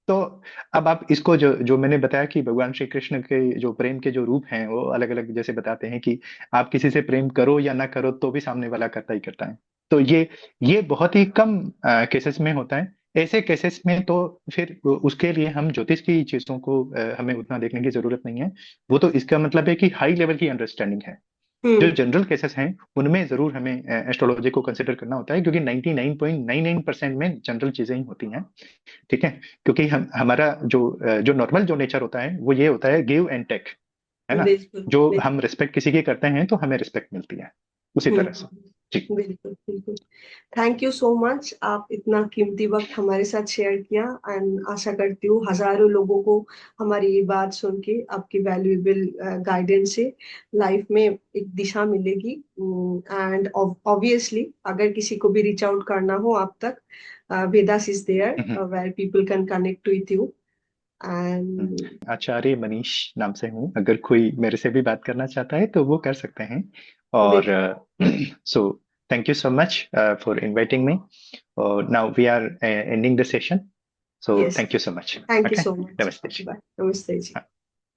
तो अब आप इसको, जो जो मैंने बताया कि भगवान श्री कृष्ण के जो प्रेम के जो रूप हैं वो अलग अलग जैसे बताते हैं कि आप किसी से प्रेम करो या ना करो तो भी सामने वाला करता ही करता है। तो ये बहुत ही कम केसेस में होता है। ऐसे केसेस में तो फिर उसके लिए हम ज्योतिष की चीजों को हमें उतना देखने की जरूरत नहीं है। वो तो इसका मतलब है कि हाई लेवल की अंडरस्टैंडिंग है। जो Hmm. जनरल केसेस हैं उनमें जरूर हमें एस्ट्रोलॉजी को कंसिडर करना होता है, क्योंकि 99.99% में जनरल चीजें ही होती हैं। ठीक है। क्योंकि हम हमारा जो नॉर्मल जो नेचर होता है वो ये होता है, गिव एंड टेक, है ना। बिल्कुल जो बिल्कुल। हम रिस्पेक्ट किसी की करते हैं तो हमें रिस्पेक्ट मिलती है, उसी तरह से। जी। बिल्कुल बिल्कुल। थैंक यू सो मच, आप इतना कीमती वक्त हमारे साथ शेयर किया। एंड आशा करती हूँ हजारों लोगों को हमारी ये बात सुन के, आपकी वैल्यूएबल गाइडेंस से लाइफ में एक दिशा मिलेगी। एंड ऑब्वियसली अगर किसी को भी रीच आउट करना हो आप तक, Vedas is hmm, there where people can connect with you. And Acharya Manish नाम से हूँ, अगर कोई मेरे से भी बात करना चाहता है तो वो कर सकते हैं। और so thank you so much for inviting me, और now we are ending the session. So yes, thank you so much. Thank you okay. So much. नमस्ते जी। बाय, नमस्ते जी। हाँ।